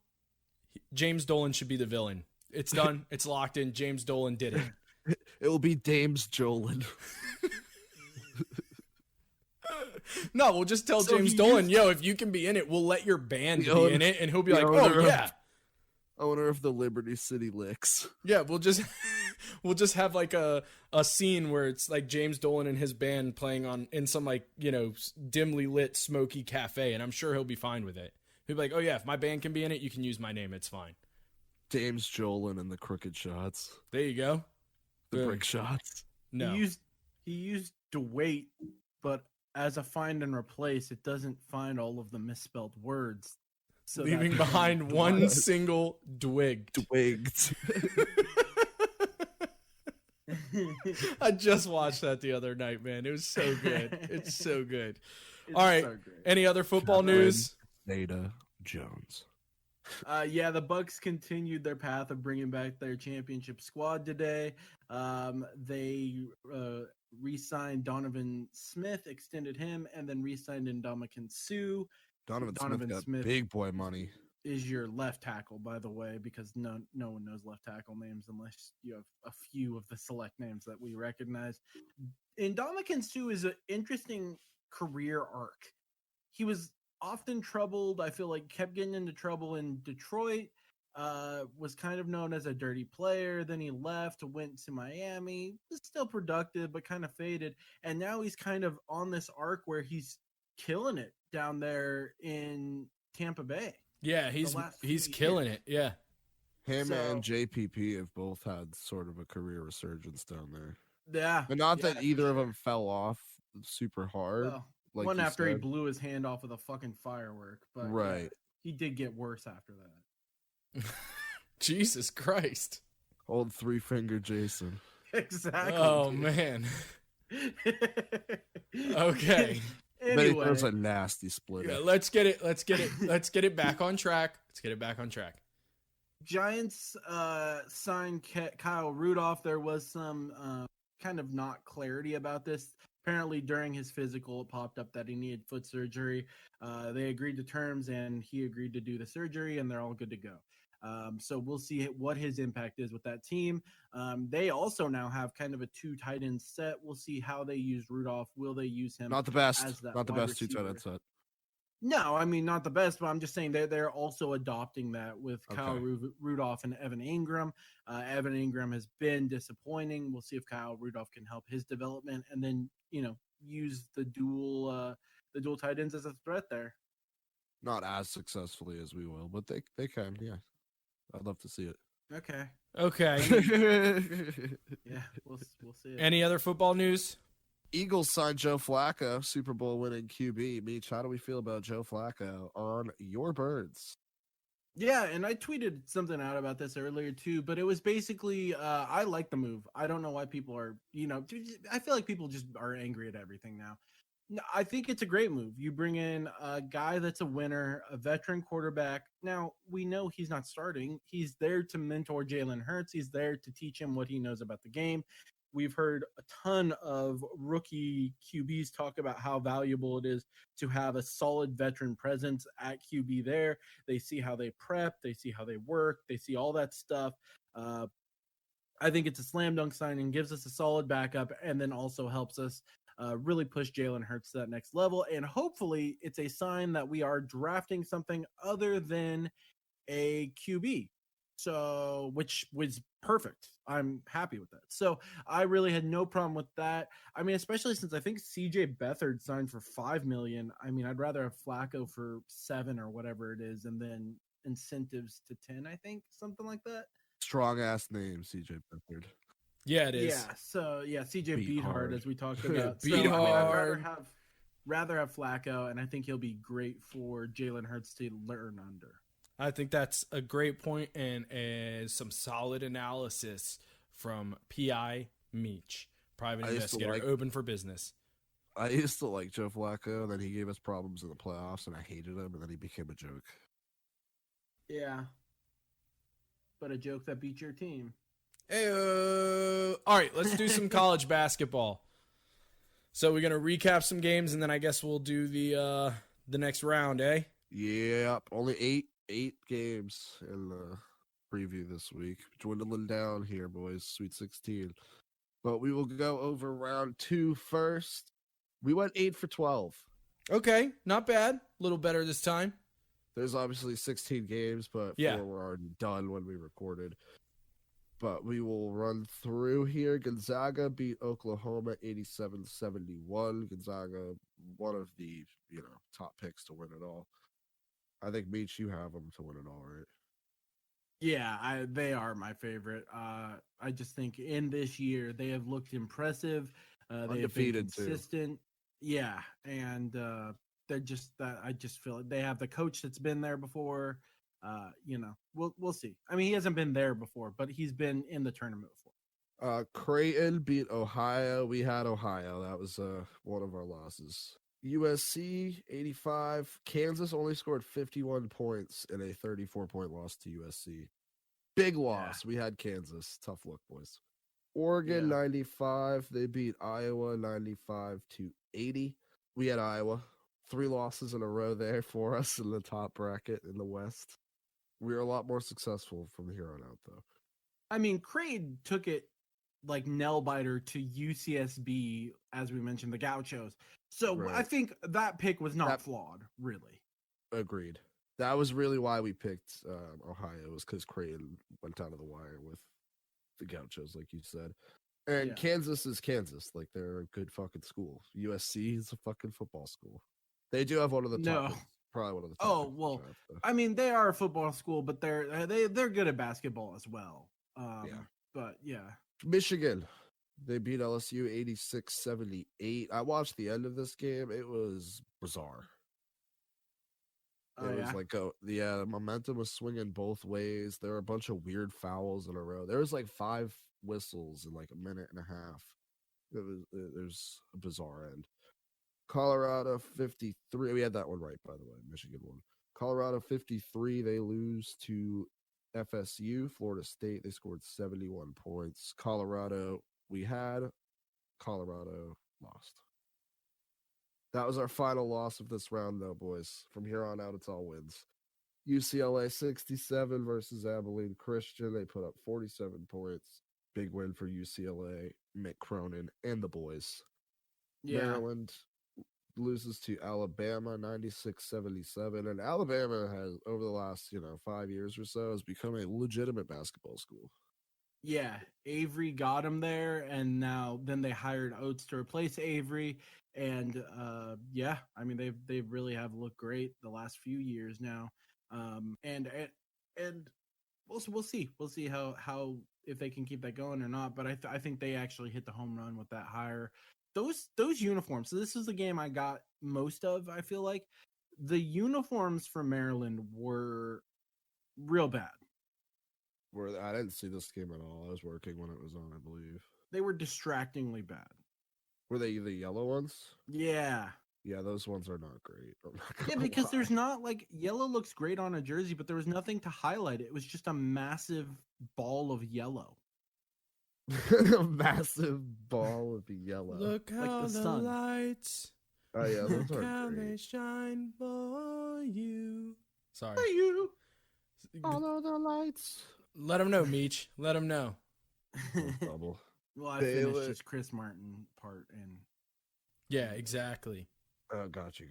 James Dolan should be the villain. It's done. It's locked in. James Dolan did it. It will be Dames Jolin. No, we'll just tell James Dolan, yo, if you can be in it, we'll let your band be in it, and he'll be like, oh yeah, owner of the Liberty City Licks. Yeah, we'll just have like a scene where it's like James Dolan and his band playing in some like, you know, dimly lit smoky cafe, and I'm sure he'll be fine with it. He'll be like, oh yeah, if my band can be in it, you can use my name, it's fine. Dames Jolin and the Crooked Shots. There you go. The Brick Shots. No. He used to wait, but as a find and replace, it doesn't find all of the misspelled words. So leaving behind one single dwigged. I just watched that the other night, man. It was so good. It's so good. All right. So any other football news? Zeta Jones. Yeah, the Bucks continued their path of bringing back their championship squad today. They re-signed Donovan Smith, extended him, and then re-signed Ndamukong Suh. Donovan Smith got big boy money. Is your left tackle, by the way, because no one knows left tackle names unless you have a few of the select names that we recognize. Ndamukong Suh is an interesting career arc. He was often troubled. I feel like kept getting into trouble in Detroit. Was kind of known as a dirty player. Then he left, went to Miami. Was still productive, but kind of faded. And now he's kind of on this arc where he's killing it down there in Tampa Bay. Yeah, he's killing it. Yeah. Him and JPP have both had sort of a career resurgence down there. Yeah. But not that either of them fell off super hard. Well, like one after he blew his hand off with a fucking firework. But right. Yeah, he did get worse after that. Jesus Christ. Old three-finger Jason. Exactly. Oh, man. Okay. Anyway, there's a nasty split. Yeah, let's get it back on track. Giants signed Kyle Rudolph. There was some kind of not clarity about this. Apparently, during his physical, it popped up that he needed foot surgery. They agreed to terms, and he agreed to do the surgery, and they're all good to go. So we'll see what his impact is with that team. They also now have kind of a 2 tight end set. We'll see how they use Rudolph. Will they use him? Not the best. As that not the best receiver? 2 tight end set. No, I mean, not the best, but I'm just saying they're also adopting that with Kyle Rudolph and Evan Ingram. Evan Ingram has been disappointing. We'll see if Kyle Rudolph can help his development, and then use the dual tight ends as a threat there. Not as successfully as we will, but they can. Yeah, I'd love to see it. Okay. Yeah, we'll see it. Any other football news? Eagles signed Joe Flacco, Super Bowl winning QB. Meech, how do we feel about Joe Flacco on your Birds? Yeah, and I tweeted something out about this earlier too, but it was basically I like the move. I don't know why people are, I feel like people just are angry at everything now. No, I think it's a great move. You bring in a guy that's a winner, a veteran quarterback. Now, we know he's not starting. He's there to mentor Jalen Hurts. He's there to teach him what he knows about the game. We've heard a ton of rookie QBs talk about how valuable it is to have a solid veteran presence at QB there. They see how they prep. They see how they work. They see all that stuff. I think it's a slam dunk signing, gives us a solid backup, and then also helps us really push Jalen Hurts to that next level. And hopefully it's a sign that we are drafting something other than a QB. So, which was perfect. I'm happy with that. So I really had no problem with that. I mean, especially since I think CJ Beathard signed for $5 million. I mean, I'd rather have Flacco for 7 or whatever it is, and then incentives to 10, I think, something like that. Strong ass name, CJ Beathard. Yeah, it is. Yeah. So yeah, CJ Beathard, as we talked about. Beat hard. rather have Flacco, and I think he'll be great for Jalen Hurts to learn under. I think that's a great point and some solid analysis from P.I. Meach, private investigator, open for business. I used to like Joe Flacco, and then he gave us problems in the playoffs, and I hated him, and then he became a joke. Yeah. But a joke that beat your team. Hey, all right, let's do some college basketball. So we're gonna recap some games, and then I guess we'll do the next round, eh? Yep, only eight games in the preview this week. Dwindling down here, boys. Sweet 16. But we will go over round 2 first. We went 8 for 12. Okay, not bad. A little better this time. There's obviously 16 games, but 4 were already done when we recorded. But we will run through here. Gonzaga beat Oklahoma 87-71. Gonzaga, one of the top picks to win it all. I think, Meach, you have them to win it all, right? Yeah, they are my favorite. I just think in this year they have looked impressive. They have been consistent. Too. Yeah, and they're just I just feel like they have the coach that's been there before. We'll see. I mean, he hasn't been there before, but he's been in the tournament before. Creighton beat Ohio. We had Ohio. That was one of our losses. USC 85. Kansas only scored 51 points in a 34-point loss to USC. Big loss. Yeah. We had Kansas. Tough look, boys. Oregon 95. They beat Iowa 95-80. We had Iowa. 3 losses in a row there for us in the top bracket in the West. We are a lot more successful from here on out, though. I mean, Creighton took it like nail biter to UCSB, as we mentioned, the Gauchos. So right. I think that pick was not flawed, really. Agreed. That was really why we picked Ohio, was because Creighton went down to the wire with the Gauchos, like you said. And Kansas is Kansas. Like, they're a good fucking school. USC is a fucking football school. They do have one of the top. No. Probably one of the top. Oh, well, I mean, they are a football school, but they're good at basketball as well. But, yeah. Michigan, they beat LSU 86-78. I watched the end of this game. It was bizarre. It was like, the momentum was swinging both ways. There were a bunch of weird fouls in a row. There was like 5 whistles in like a minute and a half. There's a bizarre end. Colorado 53. We had that one right, by the way. Michigan won. Colorado 53. They lose to FSU. Florida State, they scored 71 points. Colorado, we had. Colorado lost. That was our final loss of this round, though, boys. From here on out, it's all wins. UCLA 67 versus Abilene Christian. They put up 47 points. Big win for UCLA, Mick Cronin, and the boys. Yeah. Maryland loses to Alabama 96-77. And Alabama has, over the last 5 years or so, has become a legitimate basketball school. Yeah, Avery got him there, and then they hired Oates to replace Avery, and I mean they really have looked great the last few years now, and we'll see how if they can keep that going or not. But I think they actually hit the home run with that hire. Those uniforms. So this is the game I got most of. I feel like the uniforms for Maryland were real bad. I didn't see this game at all. I was working when it was on, I believe. They were distractingly bad. Were they the yellow ones? Yeah. Yeah, those ones are not great. Yeah, because there's not yellow looks great on a jersey, but there was nothing to highlight it. It was just a massive ball of yellow. A massive ball of yellow. Look how the lights. Oh yeah, those look are how great. They shine for you. Sorry. For you. All of the lights. Let him know, Meach. Let him know. Double. Well, I finished just Chris Martin part and. Yeah, exactly. Oh, gotcha.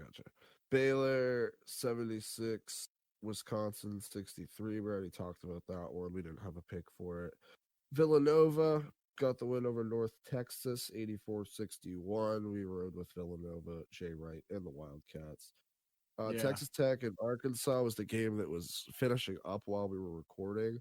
Baylor 76, Wisconsin 63. We already talked about that one. We didn't have a pick for it. Villanova got the win over North Texas 84-61. We rode with Villanova, Jay Wright, and the Wildcats. Texas Tech and Arkansas was the game that was finishing up while we were recording.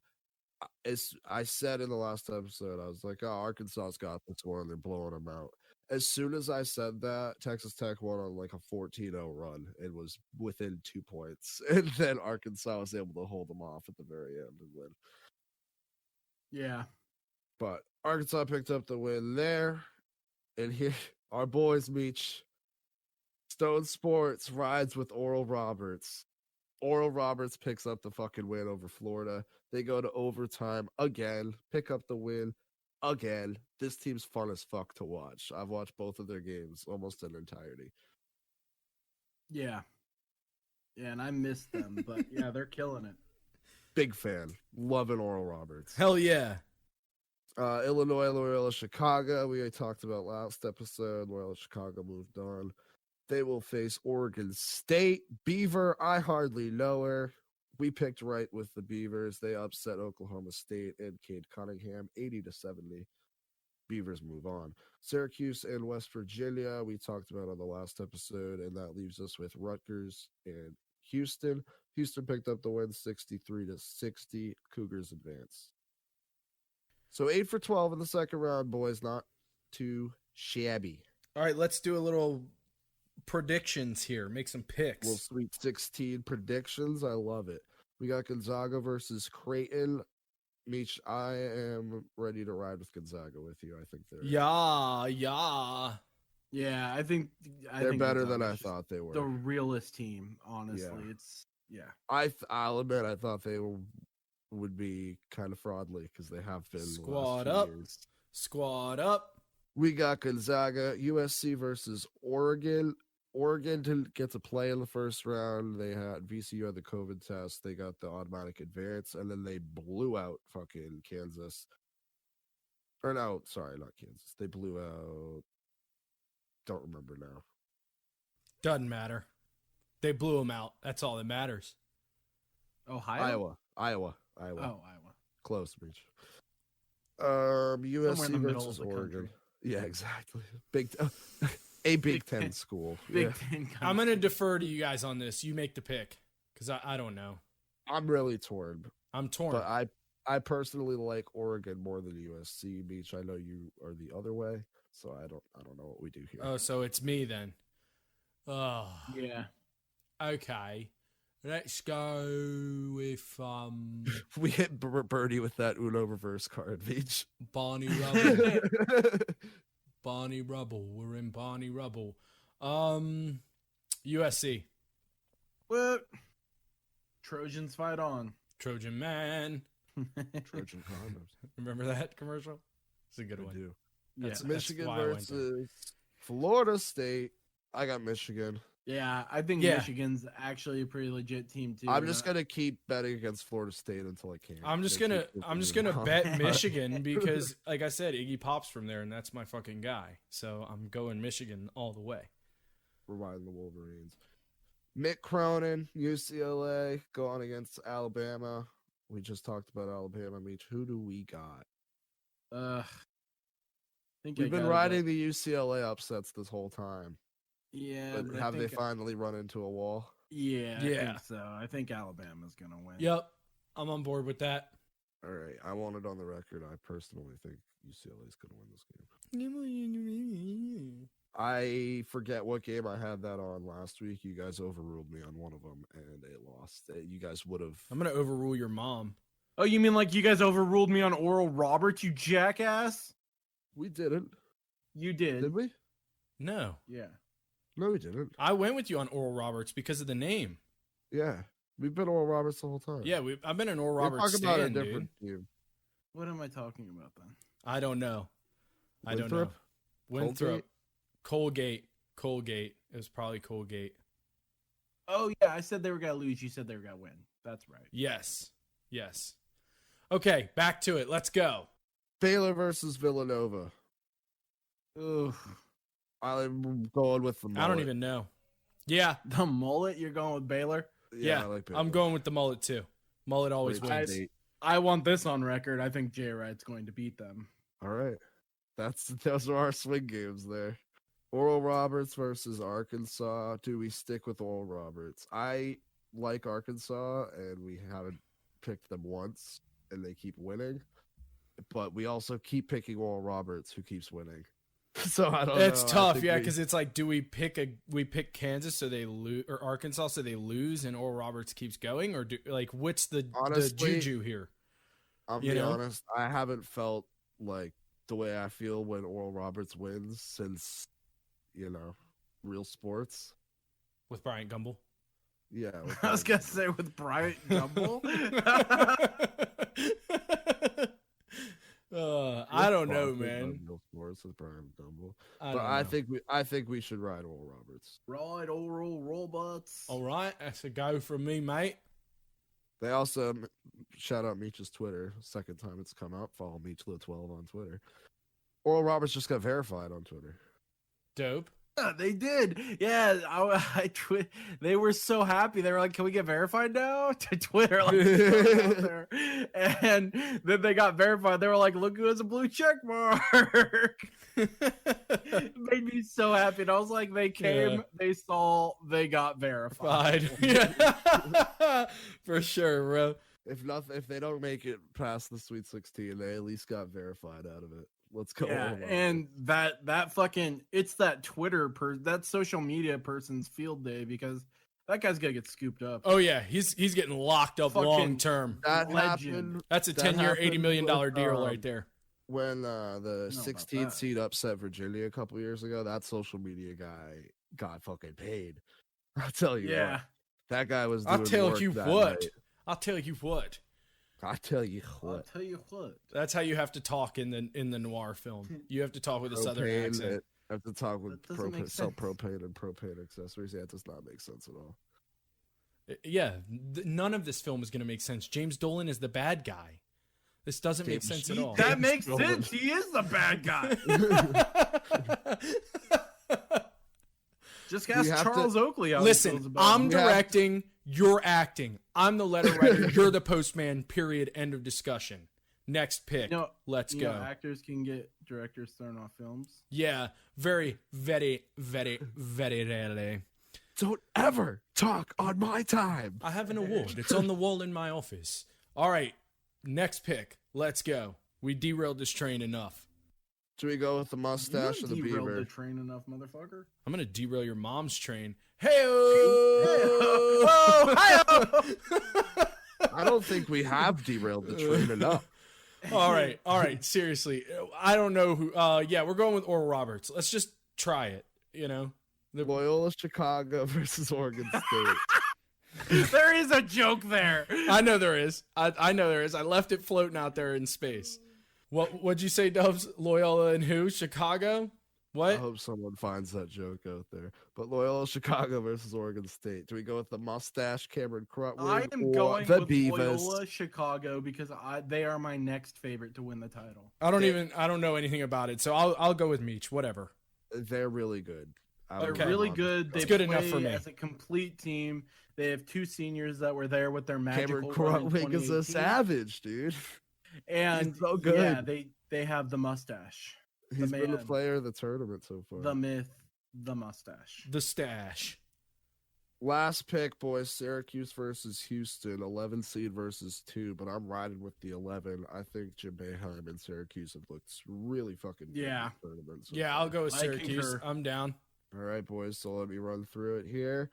I said in the last episode, I was like, Arkansas's got this one. They're blowing them out. As soon as I said that, Texas Tech won on like a 14-0 run. It was within 2 points. And then Arkansas was able to hold them off at the very end and win. Yeah. But Arkansas picked up the win there. And here, our boys, Meech. Stone Sports rides with Oral Roberts. Oral Roberts picks up the fucking win over Florida. They go to overtime again, pick up the win again. This team's fun as fuck to watch. I've watched both of their games almost in entirety. Yeah. Yeah, and I missed them, but yeah, they're killing it. Big fan. Loving Oral Roberts. Hell yeah. Illinois, Loyola, Chicago. We talked about last episode. Loyola, Chicago moved on. They will face Oregon State. Beaver, I hardly know her. We picked right with the Beavers. They upset Oklahoma State and Cade Cunningham 80-70. Beavers move on. Syracuse and West Virginia, we talked about on the last episode, and that leaves us with Rutgers and Houston. Houston picked up the win 63-60. Cougars advance. So 8 for 12 in the second round, boys. Not too shabby. All right, let's do a little predictions here. Make some picks. Little Sweet 16 predictions. I love it. We got Gonzaga versus Creighton. Meech, I am ready to ride with Gonzaga with you. I think they're Yeah. Yeah, I think they're better than Gonzaga's I thought they were. the realest team, honestly. Yeah. It's I'll admit I thought they would be kind of fraudly because they have been. Squad the last up. few years. Squad up. We got Gonzaga, USC versus Oregon. Oregon didn't get to play in the first round. They had VCU had the COVID test. They got the automatic advance, and then they blew out fucking Kansas. Or no, sorry, not Kansas. They blew out. Don't remember now. Doesn't matter. They blew them out. That's all that matters. Ohio. Iowa. Oh, Iowa. Close, Breach. Somewhere USC in the middle versus of the Oregon. country. Yeah, exactly. A Big Big Ten Ten. school. Big Yeah. Ten. I'm going to defer to you guys on this. You make the pick because I don't know. I'm really torn, I'm torn. but I personally like Oregon more than USC. Beach. I know you are the other way, so I don't know what we do here. Oh, so it's me then. Oh, Yeah. okay. Let's go with We hit Birdie with that Uno reverse card, Beach. Barney Rubble. Barney Rubble. We're in Barney Rubble. USC. What? Trojans fight on. Trojan Man. Trojan condoms. Remember that commercial? It's a good I one. do. Yeah. That's Michigan why I went there. versus Florida State. I got Michigan. Yeah, I think Yeah. Michigan's actually a pretty legit team too. I'm just gonna keep betting against Florida State until I can. I'm just They gonna keep I'm just proving me gonna wrong. bet Michigan because, like I said, Iggy Pop's from there, and that's my fucking guy. So I'm going Michigan all the way. Remind the Wolverines. Mick Cronin, UCLA, going against Alabama. We just talked about Alabama. Meech. Who do we got? I think We've I been gotta riding go- the UCLA upsets this whole time. Yeah, But but have I they think, finally run into a wall? Yeah, I Yeah. think so. I think Alabama's gonna win. Yep, I'm on board with that. All right. I want it on the record. I personally think UCLA is going to win this game. I forget what game I had that on last week. You guys overruled me on one of them, and it lost. You guys would have. I'm gonna overrule your mom. Oh, you mean like you guys overruled me on Oral Roberts, you jackass? We didn't. You did. Did we? No, Yeah. No, we didn't. I went with you on Oral Roberts because of the name. Yeah. We've been Oral Roberts the whole time. Yeah, I've been an Oral We're Roberts talking about a stan, dude. different team. What am I talking about then? I don't know. I don't know. Winthrop? Winthrop, Colgate. It was probably Colgate. Oh yeah, I said they were gonna lose. You said they were gonna win. That's right. Yes. Okay, back to it. Let's go. Baylor versus Villanova. Ooh, I'm going with the mullet. I don't even know. Yeah, the mullet. You're going with Baylor. yeah. I like Baylor. I'm going with the mullet too. Mullet always Great wins. state. I want this on record. I think J Ride's going to beat them. All right. Those are our swing games there. Oral Roberts versus Arkansas. Do we stick with Oral Roberts? I like Arkansas, and we haven't picked them once, and they keep winning. But we also keep picking Oral Roberts, who keeps winning. So I don't know. It's I tough, think yeah, because it's like, do we pick Kansas so they lose, or Arkansas so they lose, and Oral Roberts keeps going, or what's the Honestly, juju here? I'll be honest. I haven't felt like the way I feel when Oral Roberts wins since, real sports. With Bryant Gumbel? Yeah. I was going to say with Bryant Gumbel. I don't know, man. Real sports with Bryant Gumbel. I think we should ride Oral Roberts. Ride Oral Roberts. All right. That's a go from me, mate. They also shout out Meech's Twitter. Second time it's come up. Follow Meechla12 on Twitter. Oral Roberts just got verified on Twitter. Dope. Yeah, they did. Yeah, they were so happy. They were like, "Can we get verified now?" To Twitter, there. And then they got verified. They were like, "Look who has a blue check mark." It made me so happy. And I was like, they came, they saw, they got verified. Yeah. For sure, bro. If they don't make it past the Sweet 16, they at least got verified out of it. Let's go. Yeah, and that fucking, it's that that social media person's field day, because that guy's gonna get scooped up. Oh yeah, he's getting locked up Fucking long term. That happened. That's a 10-year, $80 million deal right there. When the 16th seed upset Virginia a couple years ago, that social media guy got fucking paid. I'll tell you. Yeah, what. That guy was. I'll tell you what. I'll tell you what. That's how you have to talk in the Noir film. You have to talk with a southern accent. I have to talk with propane and propane accessories. Yeah, it does not make sense at all. Yeah, none of this film is going to make sense. James Dolan is the bad guy. This doesn't make sense at all. That makes sense. He is the bad guy. Just ask Charles Oakley. Listen, I'm directing. You're acting. I'm the letter writer. You're the postman. Period. End of discussion. Next pick. Let's go. Actors can get directors thrown off films. Yeah. Very, very, very, very rarely. Don't ever talk on my time. I have an award. It's on the wall in my office. All right. Next pick. Let's go. We derailed this train enough. Should we go with the mustache or the beaver? Derailed the train enough, motherfucker. I'm gonna derail your mom's train. Hey! I don't think we have derailed the train enough. All right. Seriously, I don't know who. Yeah, we're going with Oral Roberts. Let's just try it. Loyola Chicago versus Oregon State. There is a joke there. I know there is. I know there is. I left it floating out there in space. What'd you say, Dubs? Loyola and who? Chicago? What? I hope someone finds that joke out there. But Loyola Chicago versus Oregon State. Do we go with the mustache Cameron Crutwig? I am going with Loyola Chicago because they are my next favorite to win the title. I don't know anything about it, so I'll go with Meech. Whatever. They're really good. They're really good. That's good enough for me. As a complete team, they have two seniors that were there with their magical. Cameron Crutwig is a savage, dude. And he's so good. Yeah, they have the mustache. He's been the player of the tournament so far. The myth, the mustache. The stash. Last pick, boys. Syracuse versus Houston. 11 seed versus 2, but I'm riding with the 11. I think Jim Boeheim and Syracuse have looked really fucking good in the tournament so far. I'll go with Syracuse. I'm down. All right, boys. So let me run through it here.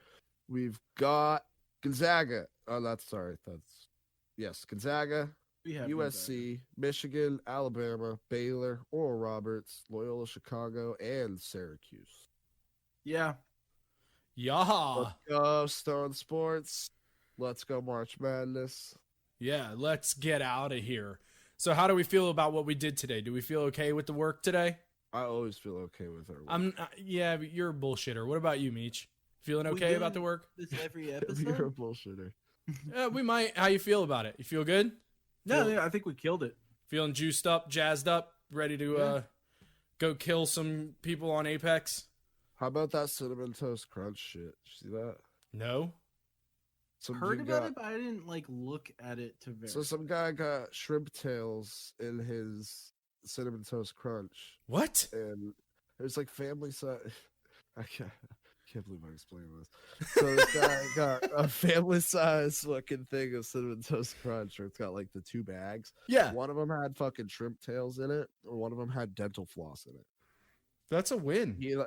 We've got Gonzaga. Gonzaga. USC, Michigan, Alabama, Baylor, Oral Roberts, Loyola Chicago, and Syracuse. Yeah. Let's go Stone Sports. Let's go March Madness. Yeah, let's get out of here. So how do we feel about what we did today? Do we feel okay with the work today? I always feel okay with our work. Yeah, but you're a bullshitter. What about you, Meech? Feeling okay about the work? This every episode? You're a bullshitter. We might. How you feel about it? You feel good? No, I think we killed it. Feeling juiced up, jazzed up, ready to go kill some people on Apex? How about that Cinnamon Toast Crunch shit? Did you see that? No. Heard about it, but I didn't look at it to verify. So some guy got shrimp tails in his Cinnamon Toast Crunch. What? And it was family size. I can't believe I'm explaining this. So this guy got a family size fucking thing of Cinnamon Toast Crunch, where it's got the 2 bags. Yeah. One of them had fucking shrimp tails in it, or one of them had dental floss in it. That's a win. He like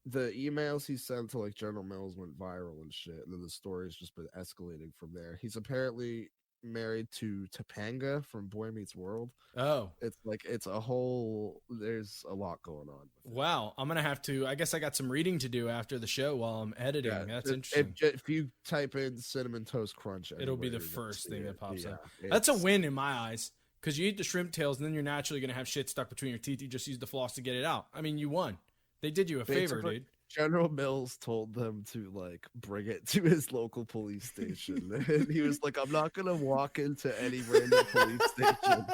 the emails he sent to like General Mills went viral and shit, and then the story's just been escalating from there. He's apparently married to Topanga from Boy Meets World. Oh, It's a whole. There's a lot going on. With it. wow. I'm gonna have to. I guess I got some reading to do after the show while I'm editing. Yeah, That's interesting. If you type in Cinnamon Toast Crunch, It'll be anywhere, the you're gonna first see thing it. that pops Yeah, up. That's a win in my eyes, because you eat the shrimp tails and then you're naturally gonna have shit stuck between your teeth. You just use the floss to get it out. I mean, you won. They did you a favor, Basically, dude. General Mills told them to like bring it to his local police station. And he was like, I'm not gonna walk into any random police station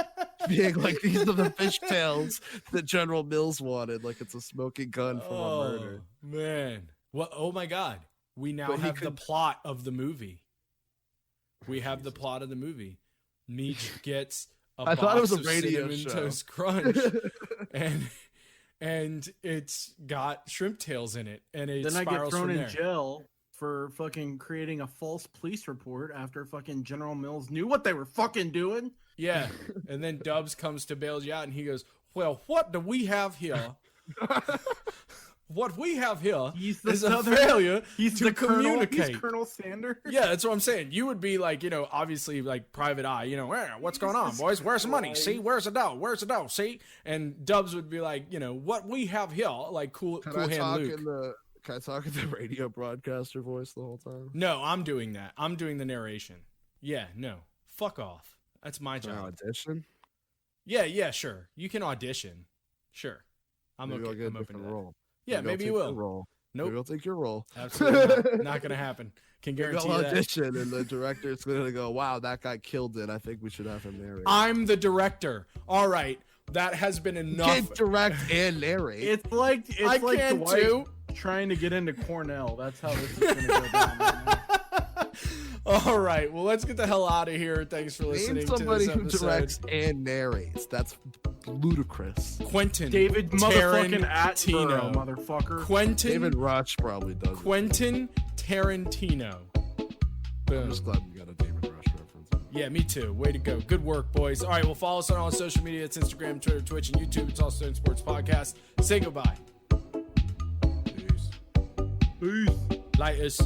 being like, these are the fishtails that General Mills wanted, like it's a smoking gun from a murder. Man. What? Oh my God. We now But he have the could- plot of the movie. We have the plot of the movie. Meech gets a I box thought it was a of radio Cinnamon show. Toast Crunch, and it's got shrimp tails in it, and it Then I get spirals thrown from in there. jail for fucking creating a false police report after fucking General Mills knew what they were fucking doing. Yeah, and then Dubs comes to bail you out, and he goes, "Well, what do we have here? What we have here He's the is a Southern- failure He's to the Colonel. communicate." He's Colonel Sanders. Yeah, that's what I'm saying. You would be like, obviously like private eye, what's going on, boys? Where's the money? See, where's the dough? Where's the dough? See? And Dubs would be like, what we have here, like cool hand Luke. Can I talk in the radio broadcaster voice the whole time? No, I'm doing that. I'm doing the narration. Yeah, no. Fuck off. That's my Can I job. audition? Yeah, sure. You can audition. Sure. I'm Maybe I'll okay. get a I'm open to different that. role. Yeah, I'll maybe take you your will. role. Nope. Maybe I'll take your role. Absolutely not gonna happen. Can Maybe guarantee I'll you that. audition, and the director's gonna go, "Wow, that guy killed it. I think we should have him narrate." I'm the director. All right. That has been You enough. can't direct and narrate. It's like I like can Dwight too. trying to get into Cornell. That's how this is gonna go down. Right now. All right. Well, let's get the hell out of here. Thanks for listening Name somebody to who this episode. directs and narrates. That's ludicrous. Quentin. David motherfucking Tarantino. Attenborough, motherfucker. Quentin. David Rush probably does. Quentin Tarantino. I'm Boom. just glad you got a David Rush reference. Yeah, me too. Way to go. Good work, boys. All right. Well, follow us on all social media. It's Instagram, Twitter, Twitch, and YouTube. It's all Stone Sports Podcast. Say goodbye. Peace. Peace. Lighters.